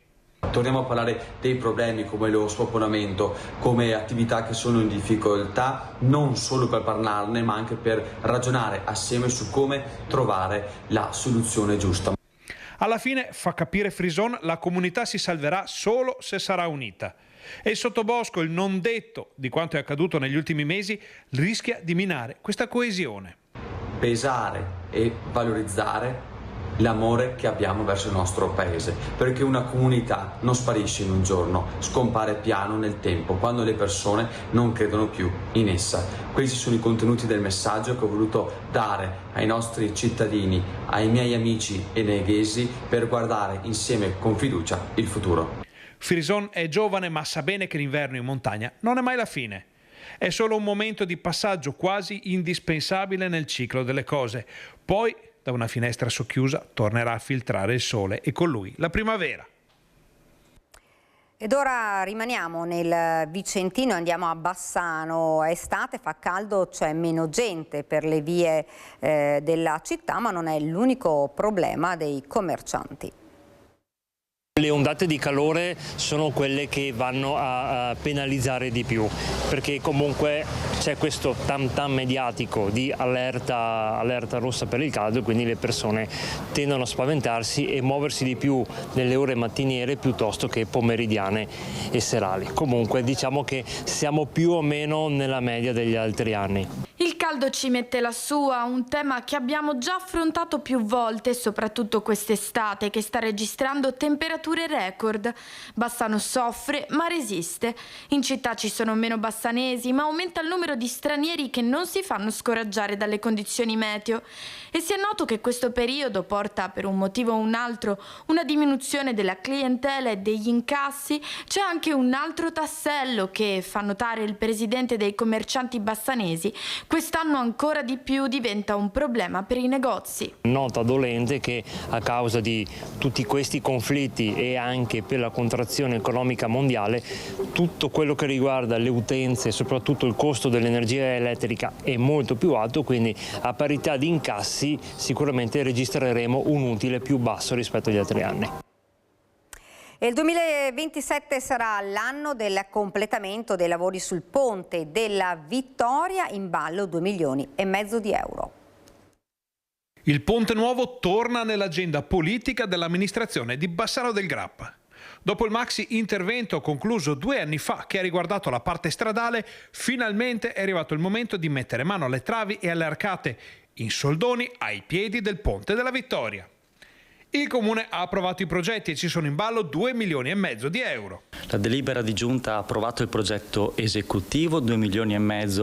Torniamo a parlare dei problemi come lo spopolamento, come attività che sono in difficoltà, non solo per parlarne ma anche per ragionare assieme su come trovare la soluzione giusta. Alla fine, fa capire Frison, la comunità si salverà solo se sarà unita. E il sottobosco, il non detto di quanto è accaduto negli ultimi mesi, rischia di minare questa coesione. Pesare e valorizzare l'amore che abbiamo verso il nostro paese, perché una comunità non sparisce in un giorno, scompare piano nel tempo, quando le persone non credono più in essa. Questi sono i contenuti del messaggio che ho voluto dare ai nostri cittadini, ai miei amici eneghesi, per guardare insieme con fiducia il futuro. Frison è giovane ma sa bene che l'inverno in montagna non è mai la fine. È solo un momento di passaggio quasi indispensabile nel ciclo delle cose. Poi, da una finestra socchiusa, tornerà a filtrare il sole e con lui la primavera. Ed ora rimaniamo nel Vicentino, andiamo a Bassano. È estate, fa caldo, c'è meno gente per le vie della città, ma non è l'unico problema dei commercianti. Le ondate di calore sono quelle che vanno a penalizzare di più, perché comunque c'è questo tam tam mediatico di allerta rossa per il caldo, quindi le persone tendono a spaventarsi e muoversi di più nelle ore mattiniere piuttosto che pomeridiane e serali. Comunque diciamo che siamo più o meno nella media degli altri anni. Il caldo ci mette la sua, un tema che abbiamo già affrontato più volte, soprattutto quest'estate, che sta registrando temperature record. Bassano soffre ma resiste. In città ci sono meno bassanesi, ma aumenta il numero di stranieri che non si fanno scoraggiare dalle condizioni meteo. E si è noto che questo periodo porta, per un motivo o un altro, una diminuzione della clientela e degli incassi. C'è anche un altro tassello che, fa notare il presidente dei commercianti bassanesi, quest'anno ancora di più diventa un problema per i negozi. Nota dolente che a causa di tutti questi conflitti e anche per la contrazione economica mondiale, tutto quello che riguarda le utenze, soprattutto il costo dell'energia elettrica, è molto più alto, quindi a parità di incassi sicuramente registreremo un utile più basso rispetto agli altri anni. E il 2027 sarà l'anno del completamento dei lavori sul ponte della Vittoria, in ballo 2,5 milioni di euro. Il ponte nuovo torna nell'agenda politica dell'amministrazione di Bassano del Grappa. Dopo il maxi intervento concluso 2 anni fa, che ha riguardato la parte stradale, finalmente è arrivato il momento di mettere mano alle travi e alle arcate, in soldoni ai piedi del ponte della Vittoria. Il Comune ha approvato i progetti e ci sono in ballo 2,5 milioni di euro. La delibera di giunta ha approvato il progetto esecutivo, 2,5 milioni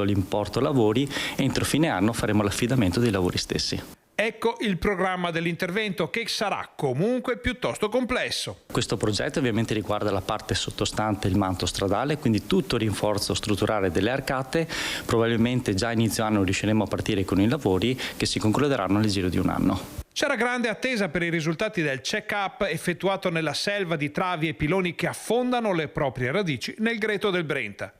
l'importo lavori, e entro fine anno faremo l'affidamento dei lavori stessi. Ecco il programma dell'intervento, che sarà comunque piuttosto complesso. Questo progetto ovviamente riguarda la parte sottostante il manto stradale, quindi tutto il rinforzo strutturale delle arcate. Probabilmente già a inizio anno riusciremo a partire con i lavori, che si concluderanno nel giro di un anno. C'era grande attesa per i risultati del check-up effettuato nella selva di travi e piloni che affondano le proprie radici nel greto del Brenta.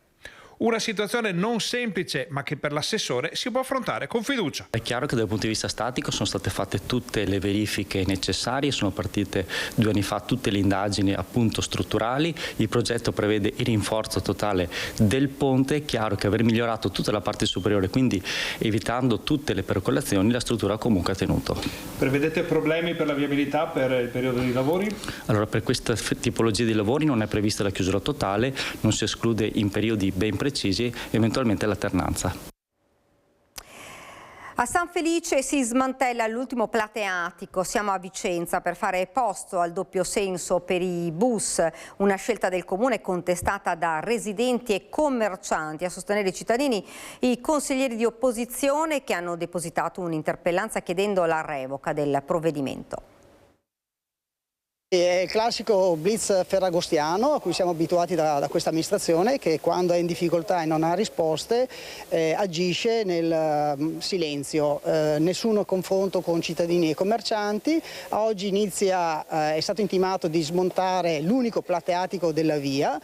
Una situazione non semplice, ma che per l'assessore si può affrontare con fiducia. È chiaro che dal punto di vista statico sono state fatte tutte le verifiche necessarie, sono partite 2 anni fa tutte le indagini appunto strutturali, il progetto prevede il rinforzo totale del ponte. È chiaro che aver migliorato tutta la parte superiore, quindi evitando tutte le percolazioni, la struttura comunque ha tenuto. Prevedete problemi per la viabilità per il periodo di lavori? Allora, per questa tipologia di lavori non è prevista la chiusura totale, non si esclude in periodi ben precisi eventualmente l'alternanza. A San Felice si smantella l'ultimo plateatico. Siamo a Vicenza per fare posto al doppio senso per i bus, una scelta del comune contestata da residenti e commercianti. A sostenere i cittadini i consiglieri di opposizione, che hanno depositato un'interpellanza chiedendo la revoca del provvedimento. È il classico blitz ferragostiano a cui siamo abituati da questa amministrazione, che quando è in difficoltà e non ha risposte agisce nel silenzio, nessun confronto con cittadini e commercianti. Oggi è stato intimato di smontare l'unico plateatico della via.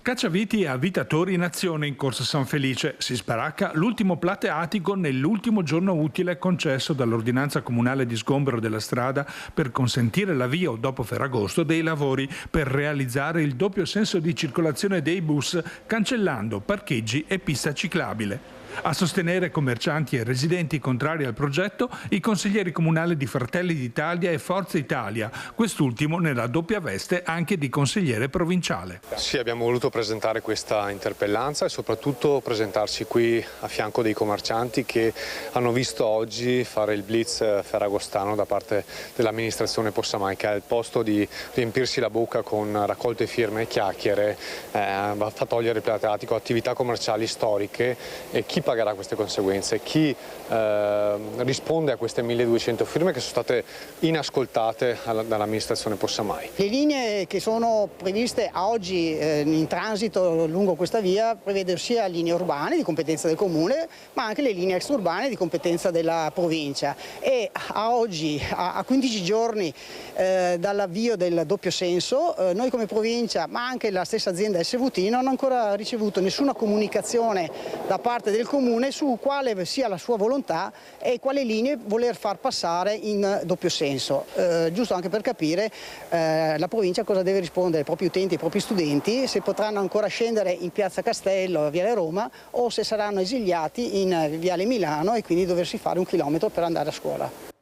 Cacciaviti e avvitatori in azione in Corsa San Felice. Si sbaracca l'ultimo plateatico nell'ultimo giorno utile concesso dall'ordinanza comunale di sgombero della strada per consentire l'avvio dopo Ferragosto dei lavori per realizzare il doppio senso di circolazione dei bus, cancellando parcheggi e pista ciclabile. A sostenere commercianti e residenti contrari al progetto i consiglieri comunali di Fratelli d'Italia e Forza Italia, quest'ultimo nella doppia veste anche di consigliere provinciale. Sì, abbiamo voluto presentare questa interpellanza e soprattutto presentarci qui a fianco dei commercianti che hanno visto oggi fare il blitz ferragostano da parte dell'amministrazione Possamai, che al posto di riempirsi la bocca con raccolte firme e chiacchiere fa togliere il plateatico attività commerciali storiche. E chi pagherà queste conseguenze? Chi risponde a queste 1200 firme che sono state inascoltate dall'amministrazione Possamai? Le linee che sono previste a oggi in transito lungo questa via prevedono sia linee urbane di competenza del comune ma anche le linee extraurbane di competenza della provincia, e a oggi, a 15 giorni dall'avvio del doppio senso, noi come provincia ma anche la stessa azienda SVT non hanno ancora ricevuto nessuna comunicazione da parte del comune su quale sia la sua volontà e quale linee voler far passare in doppio senso, giusto anche per capire la provincia cosa deve rispondere ai propri utenti, ai propri studenti, se potranno ancora scendere in Piazza Castello, Viale Roma, o se saranno esiliati in Viale Milano e quindi doversi fare 1 chilometro per andare a scuola.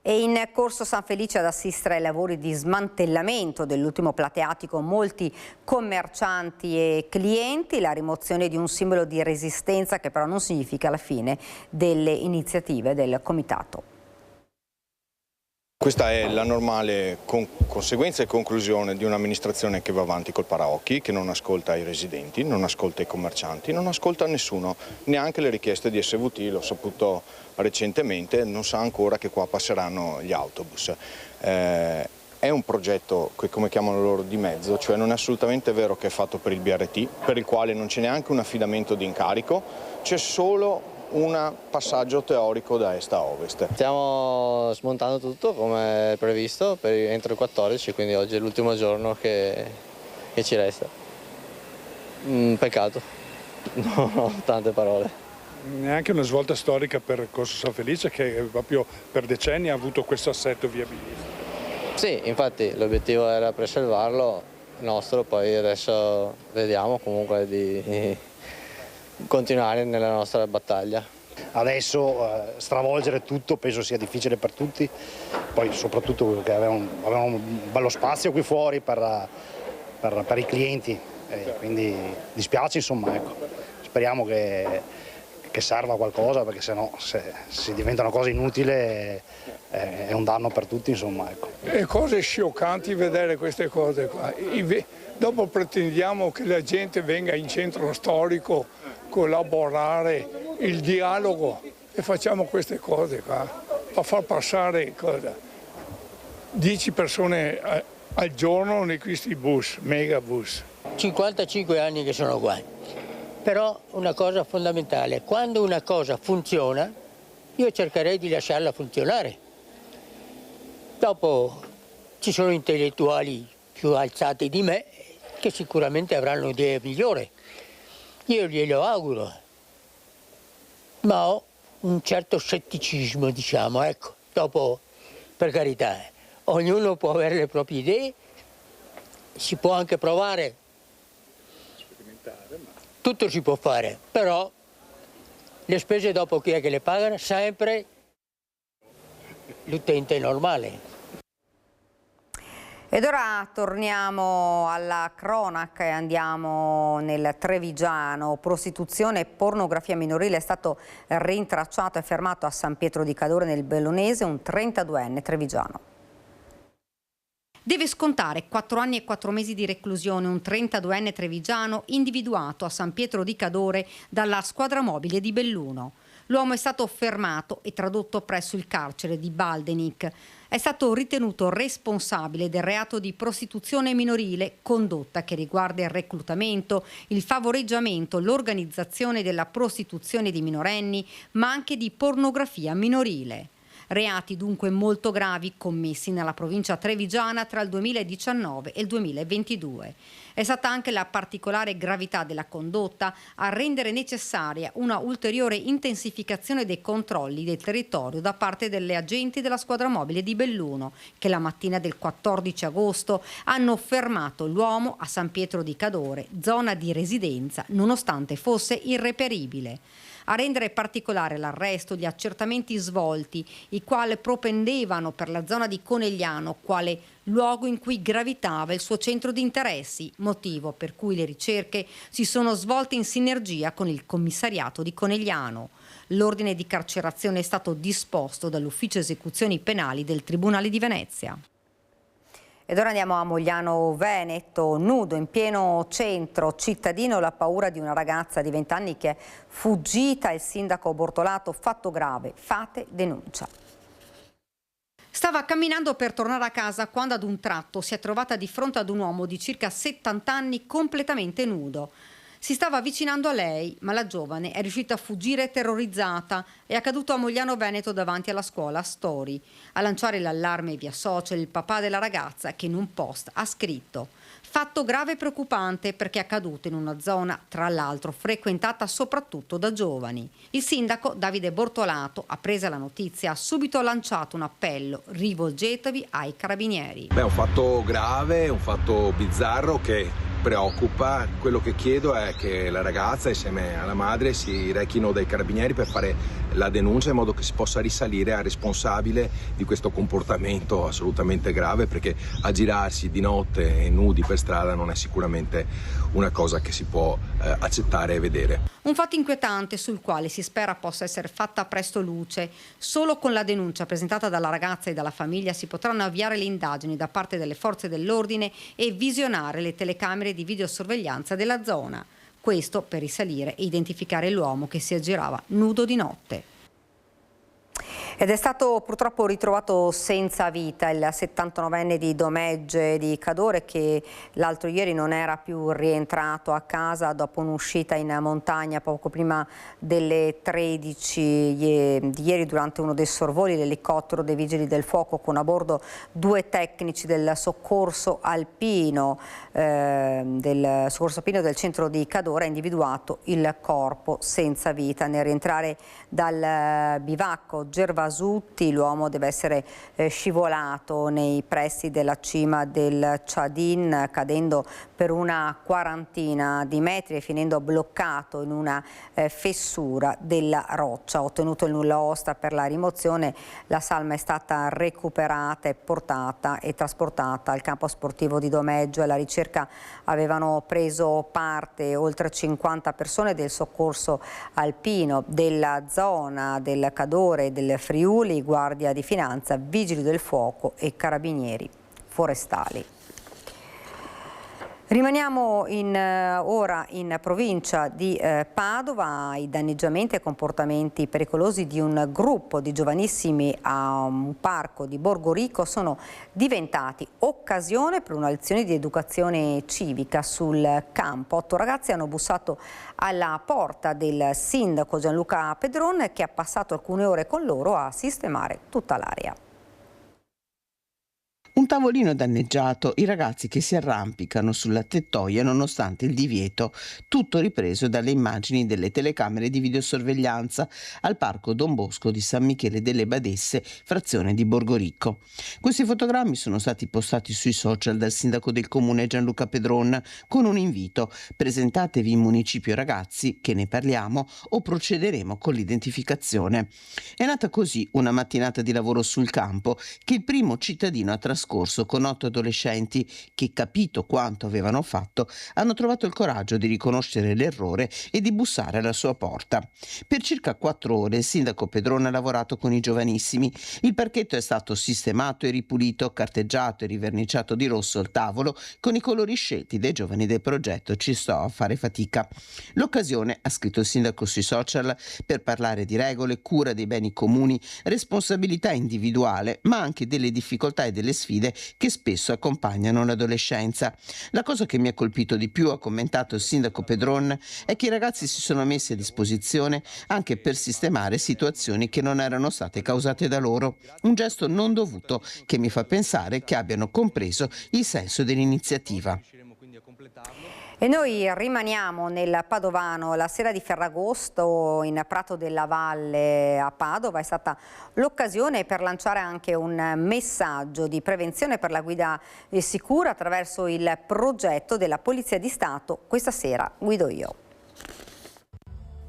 E in Corso San Felice ad assistere ai lavori di smantellamento dell'ultimo plateatico molti commercianti e clienti, la rimozione di un simbolo di resistenza che però non significa la fine delle iniziative del comitato. Questa è la normale conseguenza e conclusione di un'amministrazione che va avanti col paraocchi, che non ascolta i residenti, non ascolta i commercianti, non ascolta nessuno, neanche le richieste di SVT, l'ho saputo recentemente, non sa ancora che qua passeranno gli autobus. È un progetto che, come chiamano loro, di mezzo, cioè non è assolutamente vero che è fatto per il BRT, per il quale non c'è neanche un affidamento di incarico, c'è solo un passaggio teorico da est a ovest. Stiamo smontando tutto come previsto entro il 14, quindi oggi è l'ultimo giorno che ci resta. Peccato, non ho tante parole. Neanche una svolta storica per Corso San Felice, che proprio per decenni ha avuto questo assetto viabilistico. Sì, infatti l'obiettivo era preservarlo nostro, poi adesso vediamo comunque di continuare nella nostra battaglia. Adesso stravolgere tutto penso sia difficile per tutti, poi soprattutto perché avevamo un bello spazio qui fuori per i clienti, quindi dispiace, insomma, ecco. Speriamo che serva a qualcosa, perché sennò se diventa una cosa inutile è un danno per tutti, insomma, ecco. È cose scioccanti vedere queste cose qua. Dopo pretendiamo che la gente venga in centro storico, collaborare, il dialogo, e facciamo queste cose qua, a far passare 10 persone al giorno in questi bus, megabus. 55 anni che sono qua, però una cosa fondamentale, quando una cosa funziona, io cercherei di lasciarla funzionare. Dopo ci sono intellettuali più alzati di me che sicuramente avranno idee migliori. Io glielo auguro, ma ho un certo scetticismo, diciamo, ecco. Dopo, per carità, ognuno può avere le proprie idee, si può anche provare, tutto si può fare, però le spese dopo chi è che le paga? Sempre l'utente normale. Ed ora torniamo alla cronaca e andiamo nel Trevigiano. Prostituzione e pornografia minorile. È stato rintracciato e fermato a San Pietro di Cadore nel Bellunese un 32enne trevigiano. Deve scontare 4 anni e 4 mesi di reclusione un 32enne trevigiano individuato a San Pietro di Cadore dalla squadra mobile di Belluno. L'uomo è stato fermato e tradotto presso il carcere di Baldenic. È stato ritenuto responsabile del reato di prostituzione minorile, condotta che riguarda il reclutamento, il favoreggiamento, l'organizzazione della prostituzione di minorenni, ma anche di pornografia minorile. Reati dunque molto gravi commessi nella provincia trevigiana tra il 2019 e il 2022. È stata anche la particolare gravità della condotta a rendere necessaria una ulteriore intensificazione dei controlli del territorio da parte delle agenti della squadra mobile di Belluno, che la mattina del 14 agosto hanno fermato l'uomo a San Pietro di Cadore, zona di residenza, nonostante fosse irreperibile. A rendere particolare l'arresto gli accertamenti svolti, i quali propendevano per la zona di Conegliano quale luogo in cui gravitava il suo centro di interessi, motivo per cui le ricerche si sono svolte in sinergia con il commissariato di Conegliano. L'ordine di carcerazione è stato disposto dall'Ufficio Esecuzioni Penali del Tribunale di Venezia. Ed ora andiamo a Mogliano Veneto, nudo in pieno centro cittadino, la paura di una ragazza di 20 anni che è fuggita, il sindaco Bortolato, fatto grave, fate denuncia. Stava camminando per tornare a casa quando ad un tratto si è trovata di fronte ad un uomo di circa 70 anni completamente nudo. Si stava avvicinando a lei, ma la giovane è riuscita a fuggire terrorizzata. È accaduto a Mogliano Veneto davanti alla scuola Stori. A lanciare l'allarme via social il papà della ragazza, che in un post ha scritto: fatto grave e preoccupante perché è accaduto in una zona, tra l'altro, frequentata soprattutto da giovani. Il sindaco Davide Bortolato, appresa la notizia, ha subito lanciato un appello: rivolgetevi ai carabinieri. È un fatto grave, un fatto bizzarro che preoccupa. Quello che chiedo è che la ragazza insieme alla madre si rechino dai carabinieri per fare la denuncia in modo che si possa risalire al responsabile di questo comportamento assolutamente grave, perché aggirarsi di notte e nudi per strada non è sicuramente una cosa che si può accettare e vedere. Un fatto inquietante sul quale si spera possa essere fatta presto luce. Solo con la denuncia presentata dalla ragazza e dalla famiglia si potranno avviare le indagini da parte delle forze dell'ordine e visionare le telecamere di videosorveglianza della zona. Questo per risalire e identificare l'uomo che si aggirava nudo di notte. Ed è stato purtroppo ritrovato senza vita il 79enne di Domegge di Cadore, che l'altro ieri non era più rientrato a casa dopo un'uscita in montagna poco prima delle 13 di ieri. Durante uno dei sorvoli l'elicottero dei Vigili del Fuoco con a bordo 2 tecnici del soccorso alpino del centro di Cadore ha individuato il corpo senza vita. Nel rientrare dal bivacco Gervasutti l'uomo deve essere scivolato nei pressi della cima del Ciadin, cadendo per una quarantina di metri e finendo bloccato in una fessura della roccia. Ottenuto il nulla osta per la rimozione, la salma è stata recuperata e portata e trasportata al campo sportivo di Domeggio. Alla ricerca avevano preso parte oltre 50 persone del soccorso alpino della zona del Cadore e del Friuli, Guardia di Finanza, Vigili del Fuoco e Carabinieri forestali. Rimaniamo ora in provincia di Padova. I danneggiamenti e comportamenti pericolosi di un gruppo di giovanissimi a un parco di Borgorico sono diventati occasione per una lezione di educazione civica sul campo. 8 ragazzi hanno bussato alla porta del sindaco Gianluca Pedron, che ha passato alcune ore con loro a sistemare tutta l'area. Un tavolino danneggiato, i ragazzi che si arrampicano sulla tettoia nonostante il divieto, tutto ripreso dalle immagini delle telecamere di videosorveglianza al parco Don Bosco di San Michele delle Badesse, frazione di Borgorico. Questi fotogrammi sono stati postati sui social dal sindaco del comune Gianluca Pedron con un invito: presentatevi in municipio ragazzi che ne parliamo o procederemo con l'identificazione. È nata così una mattinata di lavoro sul campo che il primo cittadino ha trascorso con 8 adolescenti che, capito quanto avevano fatto, hanno trovato il coraggio di riconoscere l'errore e di bussare alla sua porta. Per circa 4 ore il sindaco Pedron ha lavorato con i giovanissimi. Il parchetto è stato sistemato e ripulito, carteggiato e riverniciato di rosso il tavolo con i colori scelti dai giovani del progetto Ci sto a fare fatica. L'occasione, ha scritto il sindaco sui social, per parlare di regole, cura dei beni comuni, responsabilità individuale, ma anche delle difficoltà e delle sfide sfide che spesso accompagnano l'adolescenza. La cosa che mi ha colpito di più, ha commentato il sindaco Pedron, è che i ragazzi si sono messi a disposizione anche per sistemare situazioni che non erano state causate da loro. Un gesto non dovuto che mi fa pensare che abbiano compreso il senso dell'iniziativa. E noi rimaniamo nel Padovano. La sera di Ferragosto in Prato della Valle a Padova è stata l'occasione per lanciare anche un messaggio di prevenzione per la guida sicura attraverso il progetto della Polizia di Stato. Questa sera guido io.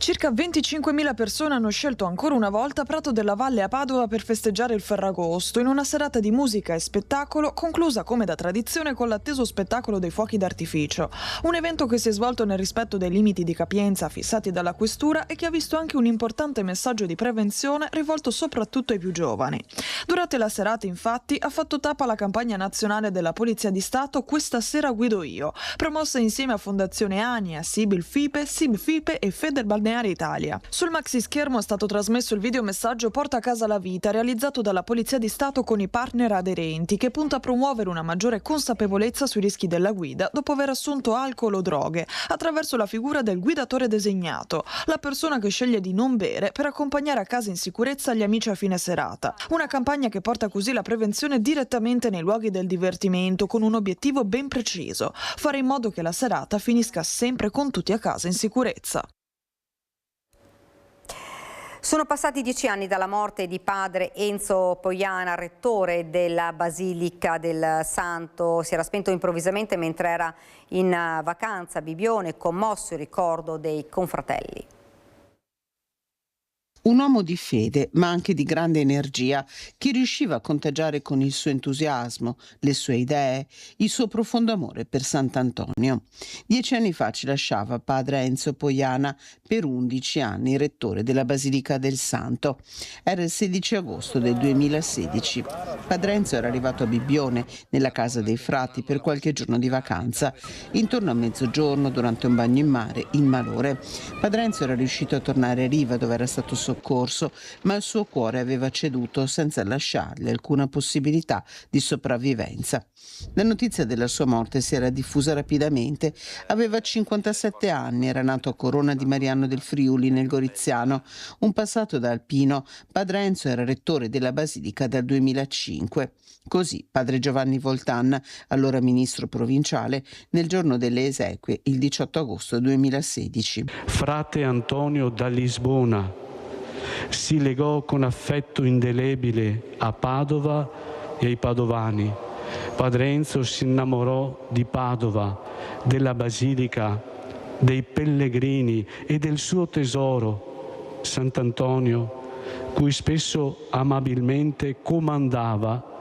Circa 25.000 persone hanno scelto ancora una volta Prato della Valle a Padova per festeggiare il Ferragosto in una serata di musica e spettacolo conclusa come da tradizione con l'atteso spettacolo dei fuochi d'artificio. Un evento che si è svolto nel rispetto dei limiti di capienza fissati dalla questura e che ha visto anche un importante messaggio di prevenzione rivolto soprattutto ai più giovani. Durante la serata infatti ha fatto tappa la campagna nazionale della Polizia di Stato Questa sera guido io, promossa insieme a Fondazione Ania, Sibil Fipe, Sib Fipe e Federbalneare Italia. Sul maxi schermo è stato trasmesso il videomessaggio Porta a casa la vita, realizzato dalla Polizia di Stato con i partner aderenti, che punta a promuovere una maggiore consapevolezza sui rischi della guida dopo aver assunto alcol o droghe, attraverso la figura del guidatore designato, la persona che sceglie di non bere per accompagnare a casa in sicurezza gli amici a fine serata. Una campagna che porta così la prevenzione direttamente nei luoghi del divertimento, con un obiettivo ben preciso: fare in modo che la serata finisca sempre con tutti a casa in sicurezza. Sono passati 10 anni dalla morte di padre Enzo Poiana, rettore della Basilica del Santo. Si era spento improvvisamente mentre era in vacanza a Bibione, commosso il ricordo dei confratelli. Un uomo di fede, ma anche di grande energia, che riusciva a contagiare con il suo entusiasmo, le sue idee, il suo profondo amore per Sant'Antonio. 10 anni fa ci lasciava padre Enzo Poiana, per 11 anni rettore della Basilica del Santo. Era il 16 agosto del 2016. Padre Enzo era arrivato a Bibbione, nella casa dei frati, per qualche giorno di vacanza. Intorno a mezzogiorno, durante un bagno in mare, il malore. Padre Enzo era riuscito a tornare a riva, dove era stato soccorso, ma il suo cuore aveva ceduto senza lasciargli alcuna possibilità di sopravvivenza. La notizia della sua morte si era diffusa rapidamente. Aveva 57 anni, era nato a Corona di Mariano del Friuli, nel Goriziano. Un passato da alpino, padre Enzo era rettore della Basilica dal 2005. Così padre Giovanni Voltan, allora ministro provinciale, nel giorno delle esequie, il 18 agosto 2016. Frate Antonio da Lisbona si legò con affetto indelebile a Padova e ai padovani. Padre Enzo si innamorò di Padova, della Basilica, dei pellegrini e del suo tesoro, Sant'Antonio, cui spesso amabilmente comandava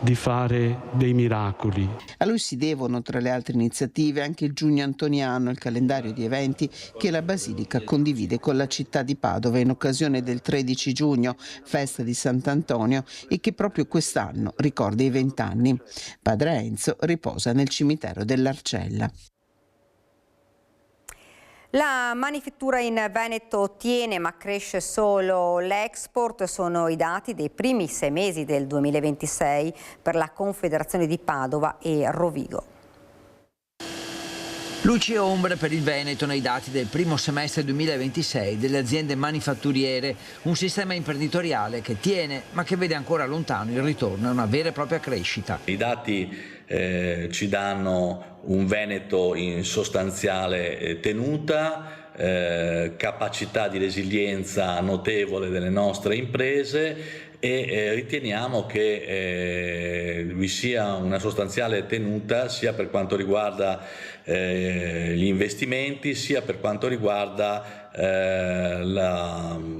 di fare dei miracoli. A lui si devono, tra le altre iniziative, anche il Giugno Antoniano, il calendario di eventi che la Basilica condivide con la città di Padova in occasione del 13 giugno, festa di Sant'Antonio, e che proprio quest'anno ricorda i 20 anni. Padre Enzo riposa nel cimitero dell'Arcella. La manifattura in Veneto tiene ma cresce solo l'export, sono i dati dei primi 6 mesi del 2026 per la Confederazione di Padova e Rovigo. Luci e ombre per il Veneto nei dati del primo semestre 2026 delle aziende manifatturiere, un sistema imprenditoriale che tiene ma che vede ancora lontano il ritorno a una vera e propria crescita. I dati ci danno un Veneto in sostanziale tenuta, capacità di resilienza notevole delle nostre imprese e riteniamo che vi sia una sostanziale tenuta sia per quanto riguarda gli investimenti sia per quanto riguarda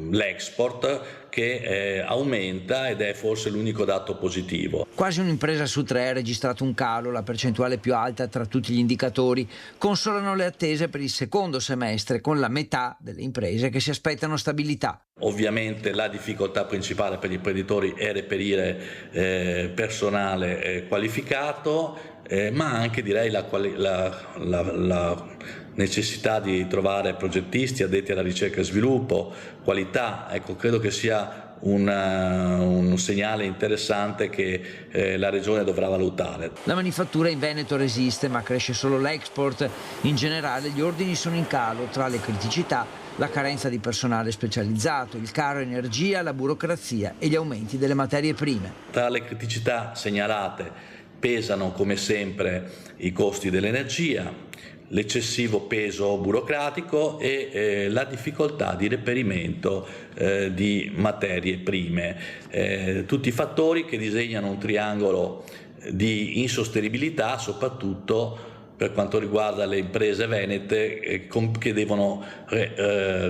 l'export che aumenta ed è forse l'unico dato positivo. Quasi un'impresa su 3 ha registrato un calo, la percentuale più alta tra tutti gli indicatori. Consolano le attese per il secondo semestre, con la metà delle imprese che si aspettano stabilità. Ovviamente la difficoltà principale per gli imprenditori è reperire personale qualificato, ma anche direi la necessità di trovare progettisti addetti alla ricerca e sviluppo, qualità. Ecco, credo che sia un segnale interessante che la Regione dovrà valutare. La manifattura in Veneto resiste, ma cresce solo l'export. In generale gli ordini sono in calo, tra le criticità la carenza di personale specializzato, il caro energia, la burocrazia e gli aumenti delle materie prime. Tra le criticità segnalate pesano come sempre i costi dell'energia, l'eccessivo peso burocratico e la difficoltà di reperimento di materie prime. Tutti fattori che disegnano un triangolo di insostenibilità, soprattutto per quanto riguarda le imprese venete che devono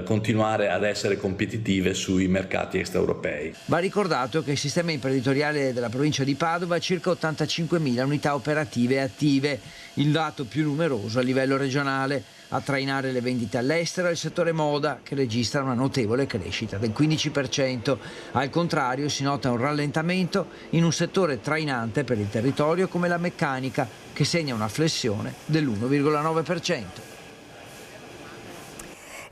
continuare ad essere competitive sui mercati extraeuropei. Va ricordato che il sistema imprenditoriale della provincia di Padova ha circa 85.000 unità operative e attive, il dato più numeroso a livello regionale. A trainare le vendite all'estero è il settore moda, che registra una notevole crescita del 15%. Al contrario si nota un rallentamento in un settore trainante per il territorio come la meccanica, che segna una flessione dell'1,9%.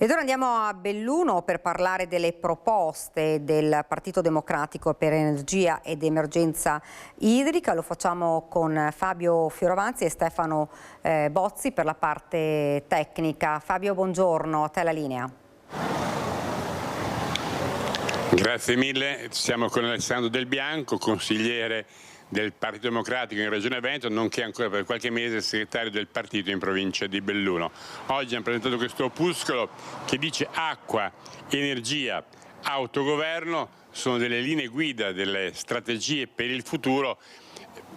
Ed ora andiamo a Belluno per parlare delle proposte del Partito Democratico per energia ed emergenza idrica. Lo facciamo con Fabio Fioravanti e Stefano Bozzi per la parte tecnica. Fabio, buongiorno, a te la linea. Grazie mille, siamo con Alessandro Del Bianco, consigliere del Partito Democratico in Regione Veneto, nonché ancora per qualche mese segretario del partito in provincia di Belluno. Oggi hanno presentato questo opuscolo che dice acqua, energia, autogoverno, sono delle linee guida, delle strategie per il futuro,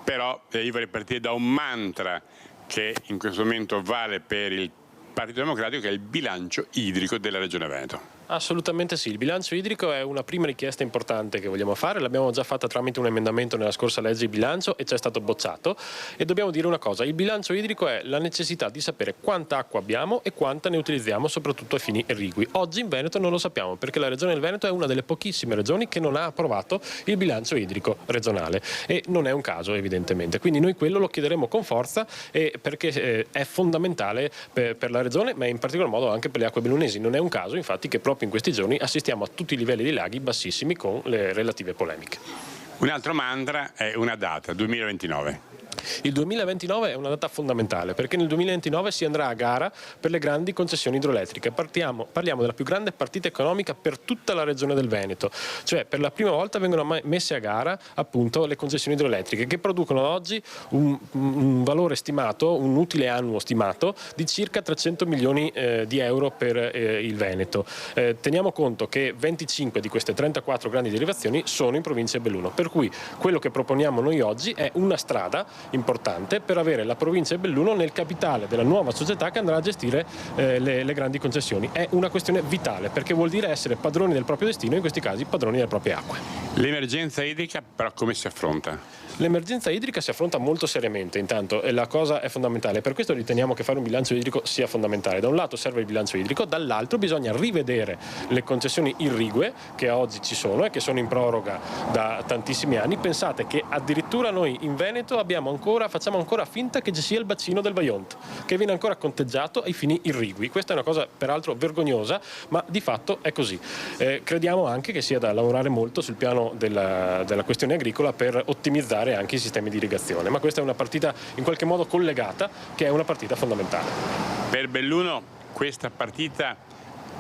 però io vorrei partire da un mantra che in questo momento vale per il Partito Democratico, che è il bilancio idrico della Regione Veneto. Assolutamente sì, il bilancio idrico è una prima richiesta importante che vogliamo fare, l'abbiamo già fatta tramite un emendamento nella scorsa legge di bilancio e ci è stato bocciato, e dobbiamo dire una cosa: il bilancio idrico è la necessità di sapere quanta acqua abbiamo e quanta ne utilizziamo, soprattutto a fini irrigui. Oggi in Veneto non lo sappiamo, perché la Regione del Veneto è una delle pochissime regioni che non ha approvato il bilancio idrico regionale, e non è un caso evidentemente, quindi noi quello lo chiederemo con forza, perché è fondamentale per la regione, ma in particolar modo anche per le acque bellunesi. Non è un caso infatti che proprio in questi giorni assistiamo a tutti i livelli dei laghi bassissimi con le relative polemiche. Un altro mantra è una data, 2029. Il 2029 è una data fondamentale, perché nel 2029 si andrà a gara per le grandi concessioni idroelettriche. Parliamo della più grande partita economica per tutta la regione del Veneto, cioè per la prima volta vengono messe a gara appunto le concessioni idroelettriche, che producono oggi un valore stimato, un utile annuo stimato di circa 300 milioni di euro per il Veneto. Teniamo conto che 25 di queste 34 grandi derivazioni sono in provincia di Belluno, per cui quello che proponiamo noi oggi è una strada importante per avere la provincia di Belluno nel capitale della nuova società che andrà a gestire le grandi concessioni. È una questione vitale, perché vuol dire essere padroni del proprio destino, in questi casi padroni delle proprie acque. L'emergenza idrica però come si affronta? L'emergenza idrica si affronta molto seriamente, intanto, e la cosa è fondamentale. Per questo riteniamo che fare un bilancio idrico sia fondamentale. Da un lato serve il bilancio idrico, dall'altro bisogna rivedere le concessioni irrigue che oggi ci sono e che sono in proroga da tantissimi anni. Pensate che addirittura noi in Veneto facciamo ancora finta che ci sia il bacino del Vajont, che viene ancora conteggiato ai fini irrigui. Questa è una cosa peraltro vergognosa, ma di fatto è così. Crediamo anche che sia da lavorare molto sul piano della questione agricola per ottimizzare anche i sistemi di irrigazione, ma questa è una partita in qualche modo collegata, che è una partita fondamentale. Per Belluno questa partita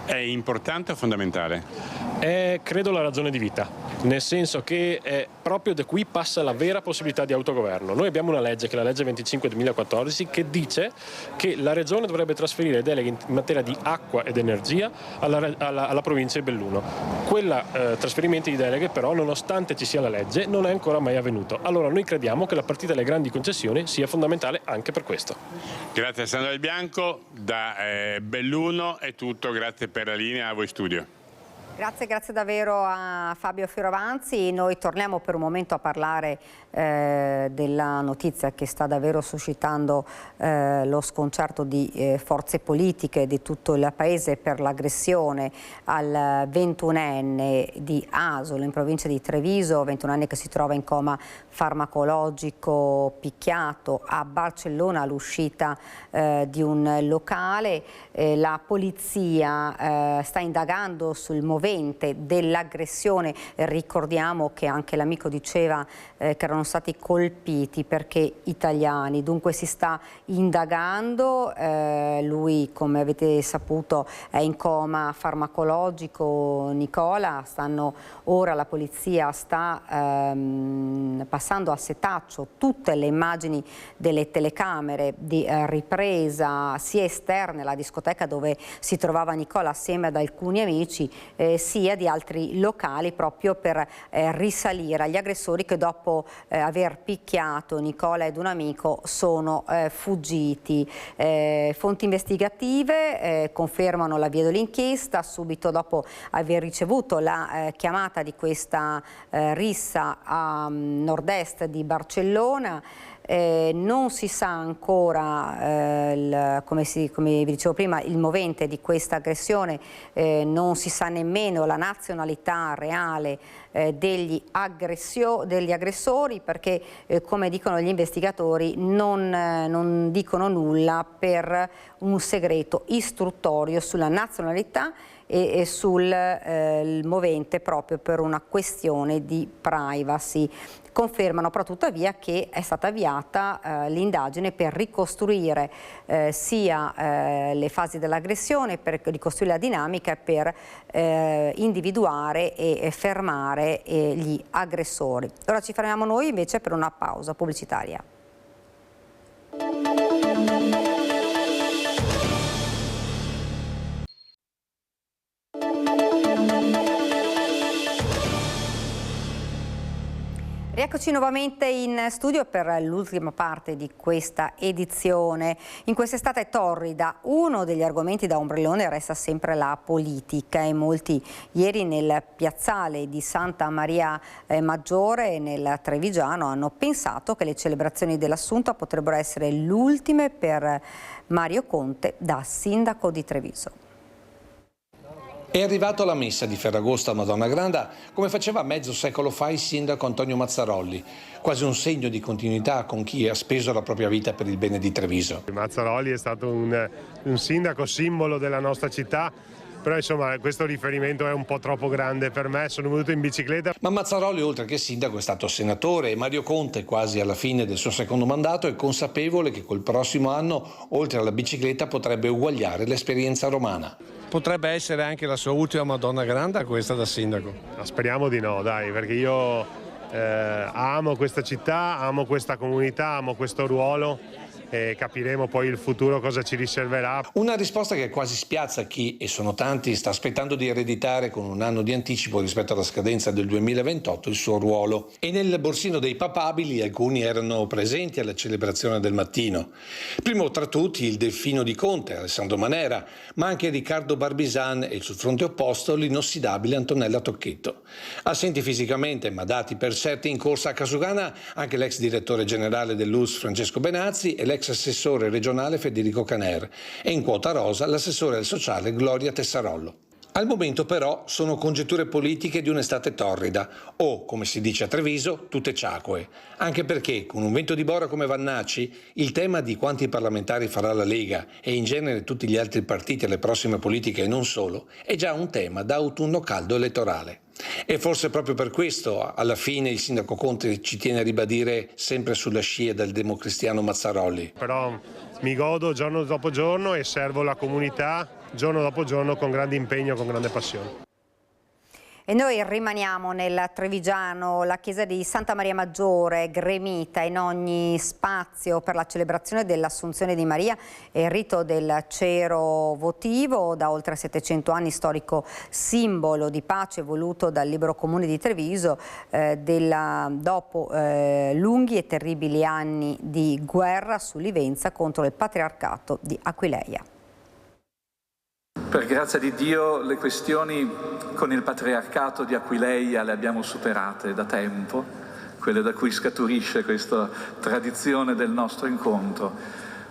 è importante o fondamentale? È credo la ragione di vita, nel senso che proprio da qui passa la vera possibilità di autogoverno. Noi abbiamo una legge, che è la legge 25/2014, che dice che la regione dovrebbe trasferire deleghe in materia di acqua ed energia alla provincia di Belluno. Quel trasferimento di deleghe però, nonostante ci sia la legge, non è ancora mai avvenuto. Allora noi crediamo che la partita delle grandi concessioni sia fondamentale anche per questo. Grazie a Sandro Del Bianco, da Belluno è tutto, grazie per la linea, a voi studio. Grazie davvero a Fabio Fioravanti. Noi torniamo per un momento a parlare della notizia che sta davvero suscitando lo sconcerto di forze politiche di tutto il paese per l'aggressione al 21enne di Asolo in provincia di Treviso, 21enne che si trova in coma farmacologico, picchiato a Barcellona all'uscita di un locale. La polizia sta indagando sul movente movente dell'aggressione. Ricordiamo che anche l'amico diceva che erano stati colpiti perché italiani, dunque si sta indagando, lui come avete saputo è in coma farmacologico, Nicola, ora la polizia sta passando a setaccio tutte le immagini delle telecamere di ripresa sia esterne alla discoteca dove si trovava Nicola assieme ad alcuni amici, sia di altri locali, proprio per risalire agli aggressori che dopo aver picchiato Nicola ed un amico sono fuggiti. Fonti investigative confermano l'avvio dell'inchiesta subito dopo aver ricevuto la chiamata di questa rissa a nord-est di Barcellona. Non si sa ancora, come vi dicevo prima, il movente di questa aggressione, non si sa nemmeno la nazionalità reale degli aggressori, perché come dicono gli investigatori non dicono nulla per un segreto istruttorio sulla nazionalità e sul movente, proprio per una questione di privacy. Confermano però tuttavia che è stata avviata l'indagine per ricostruire sia le fasi dell'aggressione, per ricostruire la dinamica e per individuare e fermare gli aggressori. Ora ci fermiamo noi invece per una pausa pubblicitaria. Rieccoci nuovamente in studio per l'ultima parte di questa edizione. In quest'estate torrida uno degli argomenti da ombrellone resta sempre la politica e molti ieri nel piazzale di Santa Maria Maggiore nel Trevigiano hanno pensato che le celebrazioni dell'Assunta potrebbero essere le ultime per Mario Conte da sindaco di Treviso. È arrivato alla messa di Ferragosto a Madonna Granda come faceva mezzo secolo fa il sindaco Antonio Mazzarolli, quasi un segno di continuità con chi ha speso la propria vita per il bene di Treviso. Mazzarolli è stato un sindaco simbolo della nostra città, però insomma questo riferimento è un po' troppo grande per me, sono venuto in bicicletta. Ma Mazzarolli oltre che sindaco è stato senatore e Mario Conte, quasi alla fine del suo secondo mandato, è consapevole che col prossimo anno oltre alla bicicletta potrebbe uguagliare l'esperienza romana. Potrebbe essere anche la sua ultima Madonna Granda questa da sindaco? Speriamo di no, dai, perché io amo questa città, amo questa comunità, amo questo ruolo e capiremo poi il futuro cosa ci riserverà. Una risposta che quasi spiazza chi, e sono tanti, sta aspettando di ereditare con un anno di anticipo rispetto alla scadenza del 2028 il suo ruolo. E nel borsino dei papabili alcuni erano presenti alla celebrazione del mattino. Primo tra tutti il delfino di Conte, Alessandro Manera, ma anche Riccardo Barbisan e sul fronte opposto l'inossidabile Antonella Tocchetto. Assenti fisicamente ma dati per certi in corsa a Casugana anche l'ex direttore generale dell'ULSS Francesco Benazzi e l'ex assessore regionale Federico Caner e in quota rosa l'assessore al sociale Gloria Tessarollo. Al momento però sono congetture politiche di un'estate torrida o, come si dice a Treviso, tutte ciacque, anche perché con un vento di bora come Vannacci il tema di quanti parlamentari farà la Lega e in genere tutti gli altri partiti alle prossime politiche e non solo è già un tema da autunno caldo elettorale. E forse proprio per questo alla fine il sindaco Conte ci tiene a ribadire sempre sulla scia del democristiano Mazzarolli. Però mi godo giorno dopo giorno e servo la comunità giorno dopo giorno con grande impegno, con grande passione. E noi rimaniamo nel Trevigiano, la chiesa di Santa Maria Maggiore, gremita in ogni spazio per la celebrazione dell'Assunzione di Maria e il rito del cero votivo, da oltre 700 anni storico simbolo di pace voluto dal Libero Comune di Treviso dopo lunghi e terribili anni di guerra sull'Ivenza contro il patriarcato di Aquileia. Per grazia di Dio le questioni con il patriarcato di Aquileia le abbiamo superate da tempo, quelle da cui scaturisce questa tradizione del nostro incontro,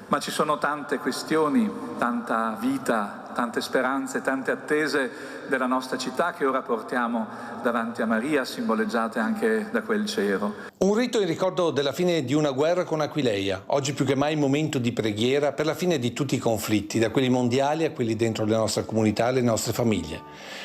ma ci sono tante questioni, tanta vita, tante speranze, tante attese della nostra città che ora portiamo davanti a Maria, simboleggiate anche da quel cero. Un rito in ricordo della fine di una guerra con Aquileia, oggi più che mai momento di preghiera per la fine di tutti i conflitti, da quelli mondiali a quelli dentro le nostre comunità e le nostre famiglie.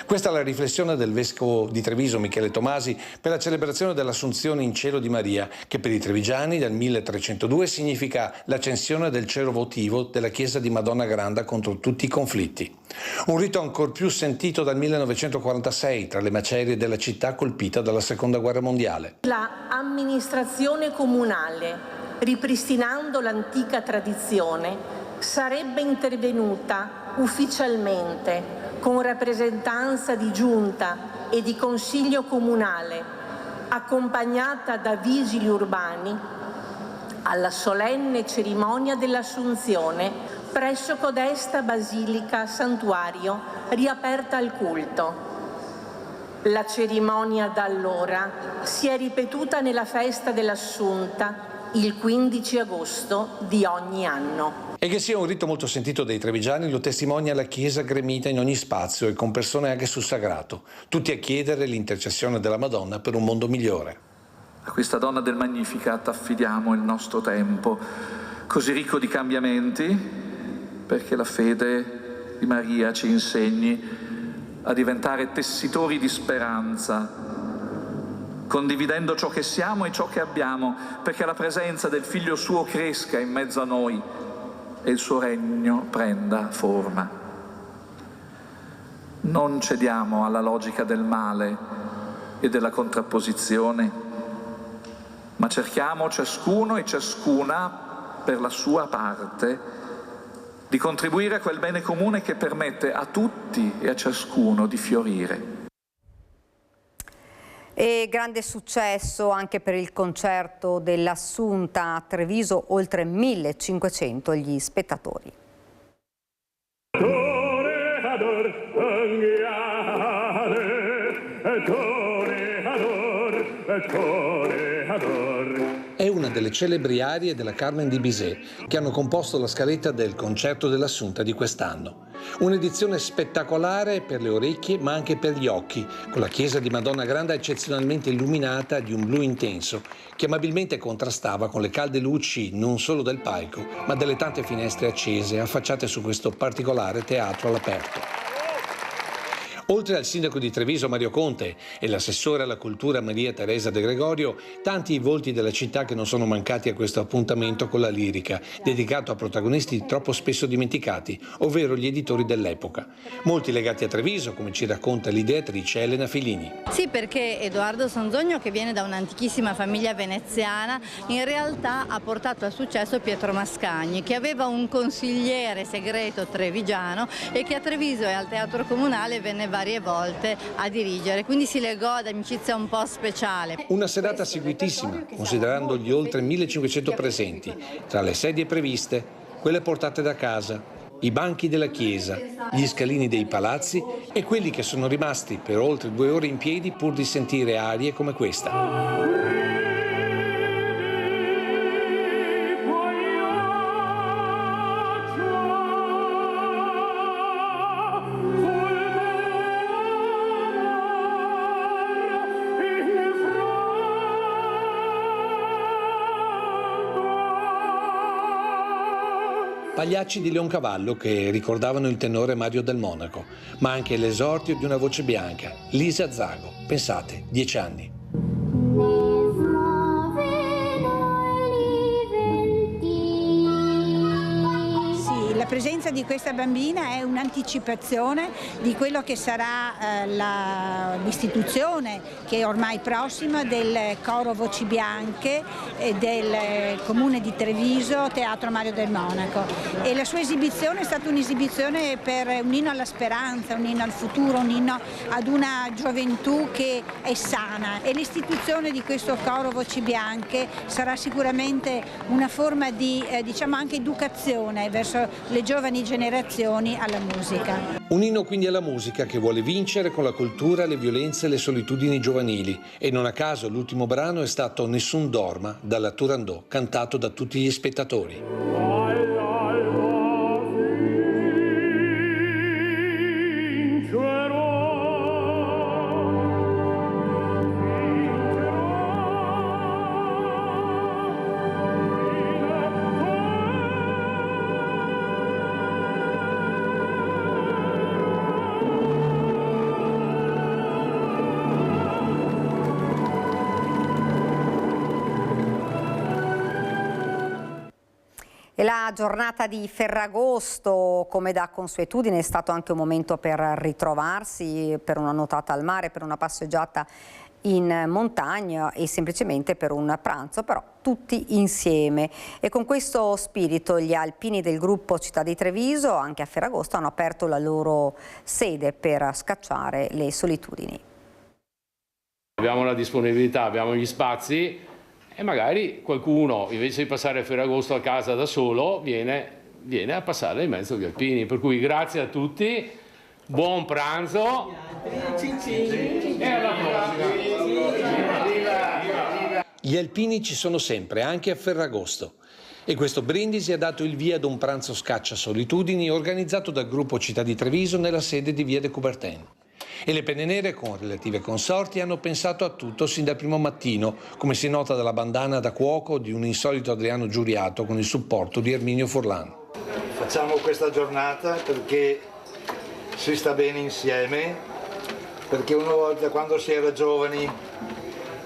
Questa è la riflessione del vescovo di Treviso, Michele Tomasi, per la celebrazione dell'Assunzione in cielo di Maria, che per i trevigiani dal 1302 significa l'accensione del cero votivo della chiesa di Madonna Granda contro tutti i conflitti. Un rito ancor più sentito dal 1946 tra le macerie della città colpita dalla Seconda Guerra Mondiale. L'amministrazione comunale, ripristinando l'antica tradizione, sarebbe intervenuta ufficialmente con rappresentanza di giunta e di consiglio comunale, accompagnata da vigili urbani, alla solenne cerimonia dell'Assunzione presso codesta basilica santuario riaperta al culto. La cerimonia da allora si è ripetuta nella festa dell'Assunta il 15 agosto di ogni anno. E che sia un rito molto sentito dai trevigiani lo testimonia la chiesa gremita in ogni spazio e con persone anche sul sagrato, tutti a chiedere l'intercessione della Madonna per un mondo migliore. A questa donna del Magnificat affidiamo il nostro tempo, così ricco di cambiamenti, perché la fede di Maria ci insegni a diventare tessitori di speranza, condividendo ciò che siamo e ciò che abbiamo, perché la presenza del Figlio suo cresca in mezzo a noi e il suo regno prenda forma. Non cediamo alla logica del male e della contrapposizione, ma cerchiamo ciascuno e ciascuna per la sua parte di contribuire a quel bene comune che permette a tutti e a ciascuno di fiorire. E grande successo anche per il concerto dell'Assunta a Treviso, oltre 1500 gli spettatori. È una delle celebri arie della Carmen di Bizet che hanno composto la scaletta del concerto dell'Assunta di quest'anno. Un'edizione spettacolare per le orecchie ma anche per gli occhi, con la chiesa di Madonna Granda eccezionalmente illuminata di un blu intenso che amabilmente contrastava con le calde luci non solo del palco ma delle tante finestre accese affacciate su questo particolare teatro all'aperto. Oltre al sindaco di Treviso Mario Conte e l'assessore alla cultura Maria Teresa De Gregorio, tanti i volti della città che non sono mancati a questo appuntamento con la lirica, dedicato a protagonisti troppo spesso dimenticati, ovvero gli editori dell'epoca. Molti legati a Treviso, come ci racconta l'ideatrice Elena Filini. Sì, perché Edoardo Sonzogno, che viene da un'antichissima famiglia veneziana, in realtà ha portato a successo Pietro Mascagni, che aveva un consigliere segreto trevigiano e che a Treviso e al Teatro Comunale venne varie volte a dirigere, quindi si legò ad amicizia un po' speciale. Una serata seguitissima, considerando gli oltre 1500 presenti, tra le sedie previste, quelle portate da casa, i banchi della chiesa, gli scalini dei palazzi e quelli che sono rimasti per oltre 2 ore in piedi pur di sentire arie come questa. Pagliacci di Leoncavallo che ricordavano il tenore Mario del Monaco, ma anche l'esordio di una voce bianca, Lisa Zago. Pensate, 10 anni. La presenza di questa bambina è un'anticipazione di quello che sarà l'istituzione, che è ormai prossima, del coro Voci Bianche del Comune di Treviso, Teatro Mario del Monaco. E la sua esibizione è stata un'esibizione per un inno alla speranza, un inno al futuro, un inno ad una gioventù che è sana. E l'istituzione di questo coro Voci Bianche sarà sicuramente una forma di diciamo anche educazione verso le giovani generazioni alla musica. Un inno quindi alla musica che vuole vincere con la cultura le violenze e le solitudini giovanili e non a caso l'ultimo brano è stato Nessun dorma dalla Turandot, cantato da tutti gli spettatori. E la giornata di Ferragosto, come da consuetudine, è stato anche un momento per ritrovarsi, per una nuotata al mare, per una passeggiata in montagna e semplicemente per un pranzo, però tutti insieme. E con questo spirito gli alpini del gruppo Città di Treviso, anche a Ferragosto, hanno aperto la loro sede per scacciare le solitudini. Abbiamo la disponibilità, abbiamo gli spazi e magari qualcuno, invece di passare Ferragosto a casa da solo, viene a passare in mezzo agli alpini. Per cui grazie a tutti, buon pranzo e alla prossima. Gli alpini ci sono sempre, anche a Ferragosto. E questo brindisi ha dato il via ad un pranzo scaccia solitudini organizzato dal gruppo Città di Treviso nella sede di via de Coubertin. E le penne nere, con relative consorti, hanno pensato a tutto sin dal primo mattino, come si nota dalla bandana da cuoco di un insolito Adriano Giuriato con il supporto di Erminio Furlan. Facciamo questa giornata perché si sta bene insieme, perché una volta quando si era giovani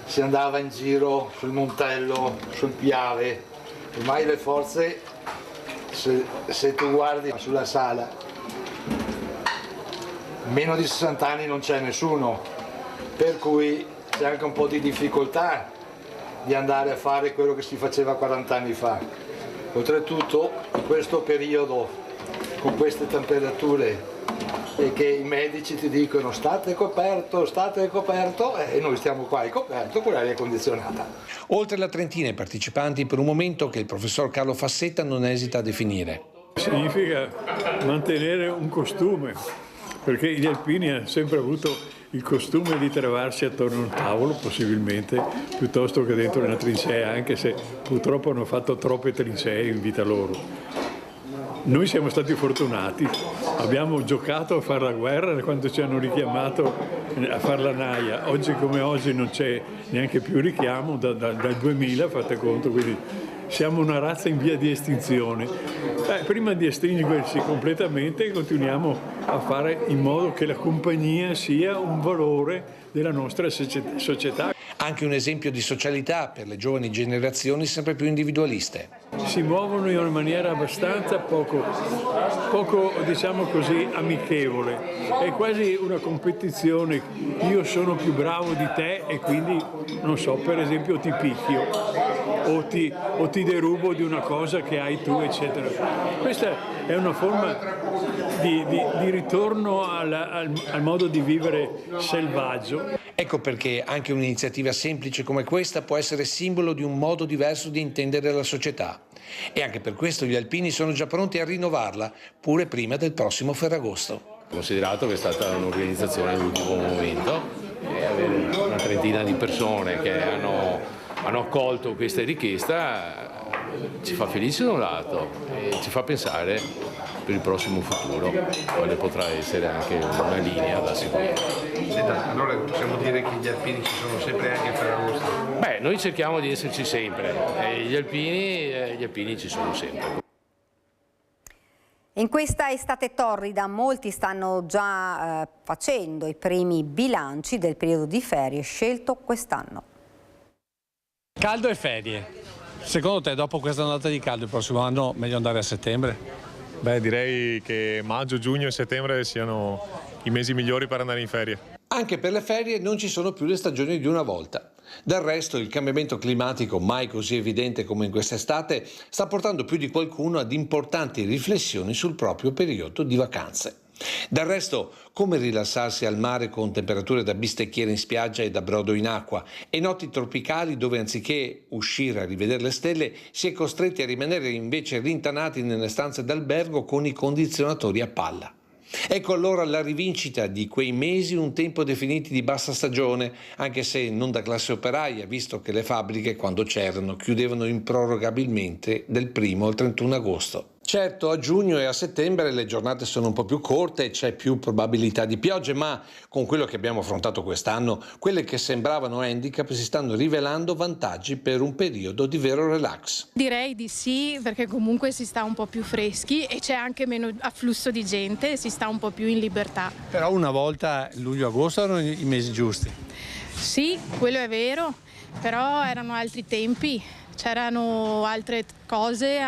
si andava in giro sul Montello, sul Piave, ormai le forze, se tu guardi sulla sala, meno di 60 anni non c'è nessuno, per cui c'è anche un po' di difficoltà di andare a fare quello che si faceva 40 anni fa. Oltretutto in questo periodo, con queste temperature, e che i medici ti dicono state coperto e noi stiamo qua coperto con l'aria condizionata. Oltre la trentina i partecipanti per un momento che il professor Carlo Fassetta non esita a definire. Significa mantenere un costume, perché gli alpini hanno sempre avuto il costume di trovarsi attorno a un tavolo, possibilmente, piuttosto che dentro una trincea, anche se purtroppo hanno fatto troppe trincee in vita loro. Noi siamo stati fortunati, abbiamo giocato a fare la guerra quando ci hanno richiamato a fare la naia. Oggi come oggi non c'è neanche più richiamo, dal 2000 fate conto, quindi siamo una razza in via di estinzione. Prima di estinguersi completamente continuiamo a fare in modo che la compagnia sia un valore della nostra società. Anche un esempio di socialità per le giovani generazioni sempre più individualiste. Si muovono in una maniera abbastanza poco diciamo così, amichevole. È quasi una competizione. Io sono più bravo di te e quindi, non so, per esempio ti picchio o ti derubo di una cosa che hai tu, eccetera. Questa è una forma di ritorno al modo di vivere selvaggio. Ecco perché anche un'iniziativa semplice come questa può essere simbolo di un modo diverso di intendere la società. E anche per questo gli alpini sono già pronti a rinnovarla, pure prima del prossimo Ferragosto. Considerato che è stata un'organizzazione all'ultimo momento e avere una trentina di persone che hanno accolto questa richiesta ci fa felice da un lato e ci fa pensare per il prossimo futuro quale potrà essere anche una linea da seguire. Allora possiamo dire che gli alpini ci sono sempre anche a Ferragosto? Beh, noi cerchiamo di esserci sempre e gli alpini ci sono sempre. In questa estate torrida molti stanno già facendo i primi bilanci del periodo di ferie scelto quest'anno. Caldo e ferie. Secondo te, dopo questa ondata di caldo, il prossimo anno meglio andare a settembre? Beh, direi che maggio, giugno e settembre siano i mesi migliori per andare in ferie. Anche per le ferie non ci sono più le stagioni di una volta. Del resto il cambiamento climatico, mai così evidente come in quest'estate, sta portando più di qualcuno ad importanti riflessioni sul proprio periodo di vacanze. Del resto, come rilassarsi al mare con temperature da bistecchiere in spiaggia e da brodo in acqua e notti tropicali dove anziché uscire a rivedere le stelle si è costretti a rimanere invece rintanati nelle stanze d'albergo con i condizionatori a palla. Ecco allora la rivincita di quei mesi un tempo definiti di bassa stagione, anche se non da classe operaia, visto che le fabbriche, quando c'erano, chiudevano improrogabilmente dal 1 al 31 agosto. Certo, a giugno e a settembre le giornate sono un po' più corte e c'è più probabilità di piogge, ma con quello che abbiamo affrontato quest'anno, quelle che sembravano handicap si stanno rivelando vantaggi per un periodo di vero relax. Direi di sì, perché comunque si sta un po' più freschi e c'è anche meno afflusso di gente, si sta un po' più in libertà. Però una volta luglio-agosto erano i mesi giusti. Sì, quello è vero, però erano altri tempi. c'erano altre cose,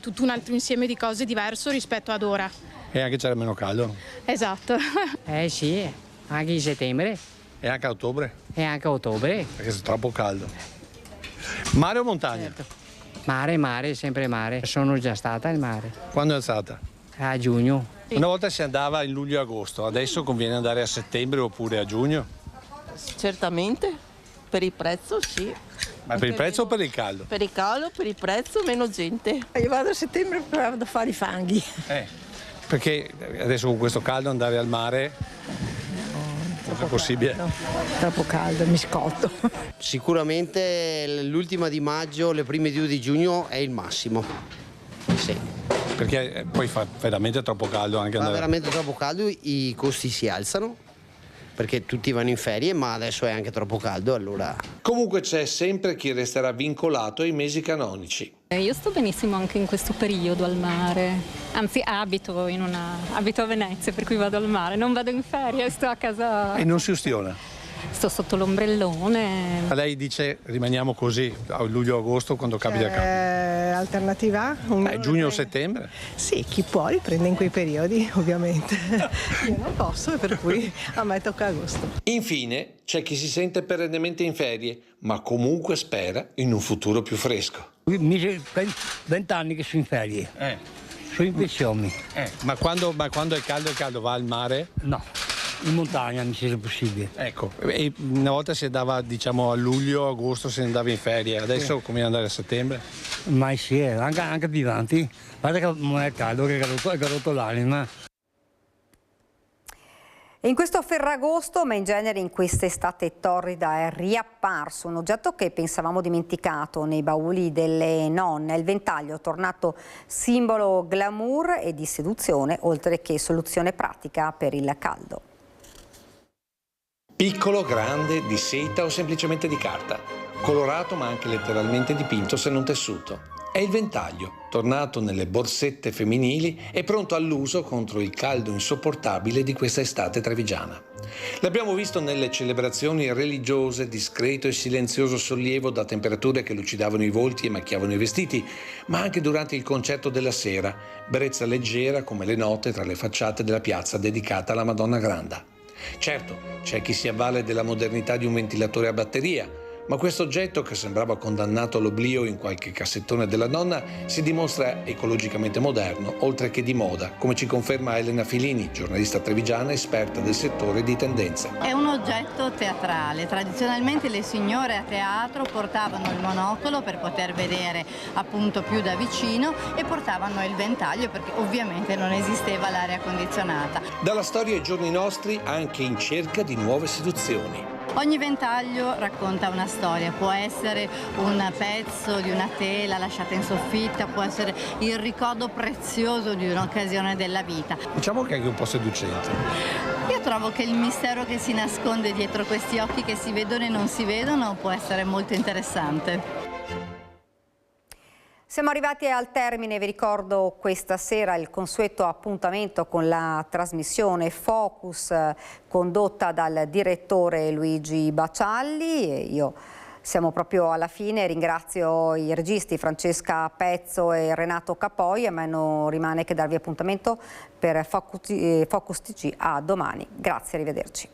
tutto un altro insieme di cose diverso rispetto ad ora. E anche c'era meno caldo. Esatto. Sì, anche in settembre. E anche a ottobre. E anche a ottobre. Perché è troppo caldo. Mare o montagna? Certo. Mare, sempre mare. Sono già stata al mare. Quando è stata? A giugno. Una volta si andava in luglio e agosto, adesso conviene andare a settembre oppure a giugno? Certamente, per il prezzo sì. Ma per il prezzo o per il caldo? Per il caldo, per il prezzo, meno gente. Io vado a settembre per vado a fare i fanghi. Perché adesso con questo caldo andare al mare non è possibile? Troppo caldo, mi scotto. Sicuramente l'ultima di maggio, le prime 2 di giugno è il massimo. Sì. Perché poi fa veramente troppo caldo anche andare. Fa veramente troppo caldo, i costi si alzano perché tutti vanno in ferie, ma adesso è anche troppo caldo, allora. Comunque c'è sempre chi resterà vincolato ai mesi canonici. Io sto benissimo anche in questo periodo al mare, anzi abito a Venezia, per cui vado al mare, non vado in ferie, sto a casa. E non si ustiona? Sto sotto l'ombrellone. A lei dice rimaniamo così a luglio-agosto quando capita caldo. Alternativa? Giugno o settembre? Sì, chi può riprende in quei periodi, ovviamente. Io non posso, per cui a me tocca agosto. Infine c'è chi si sente perennemente in ferie, ma comunque spera in un futuro più fresco. 20 anni che sono in ferie. Sono in pensione. Ma quando è caldo va al mare? No. In montagna mi sembra possibile. Ecco, e una volta si andava diciamo a luglio, agosto si andava in ferie, adesso come andare a settembre? Ma sì, anche più avanti. Guarda che non è caldo, che è caduto l'anima. In questo Ferragosto, ma in genere in quest'estate torrida, è riapparso un oggetto che pensavamo dimenticato nei bauli delle nonne. Il ventaglio, tornato simbolo glamour e di seduzione, oltre che soluzione pratica per il caldo. Piccolo, grande, di seta o semplicemente di carta. Colorato ma anche letteralmente dipinto se non tessuto. È il ventaglio, tornato nelle borsette femminili e pronto all'uso contro il caldo insopportabile di questa estate trevigiana. L'abbiamo visto nelle celebrazioni religiose, discreto e silenzioso sollievo da temperature che lucidavano i volti e macchiavano i vestiti, ma anche durante il concerto della sera, brezza leggera come le note tra le facciate della piazza dedicata alla Madonna Granda. Certo, c'è chi si avvale della modernità di un ventilatore a batteria, ma questo oggetto, che sembrava condannato all'oblio in qualche cassettone della nonna, si dimostra ecologicamente moderno, oltre che di moda, come ci conferma Elena Filini, giornalista trevigiana esperta del settore di tendenze. È un oggetto teatrale. Tradizionalmente le signore a teatro portavano il monocolo per poter vedere appunto più da vicino e portavano il ventaglio perché ovviamente non esisteva l'aria condizionata. Dalla storia ai giorni nostri, anche in cerca di nuove seduzioni. Ogni ventaglio racconta una storia, può essere un pezzo di una tela lasciata in soffitta, può essere il ricordo prezioso di un'occasione della vita. Diciamo che è anche un po' seducente. Io trovo che il mistero che si nasconde dietro questi occhi che si vedono e non si vedono può essere molto interessante. Siamo arrivati al termine, vi ricordo questa sera il consueto appuntamento con la trasmissione Focus condotta dal direttore Luigi Bacialli e io siamo proprio alla fine, ringrazio i registi Francesca Pezzo e Renato Capoi, a me non rimane che darvi appuntamento per Focus TG a domani. Grazie, arrivederci.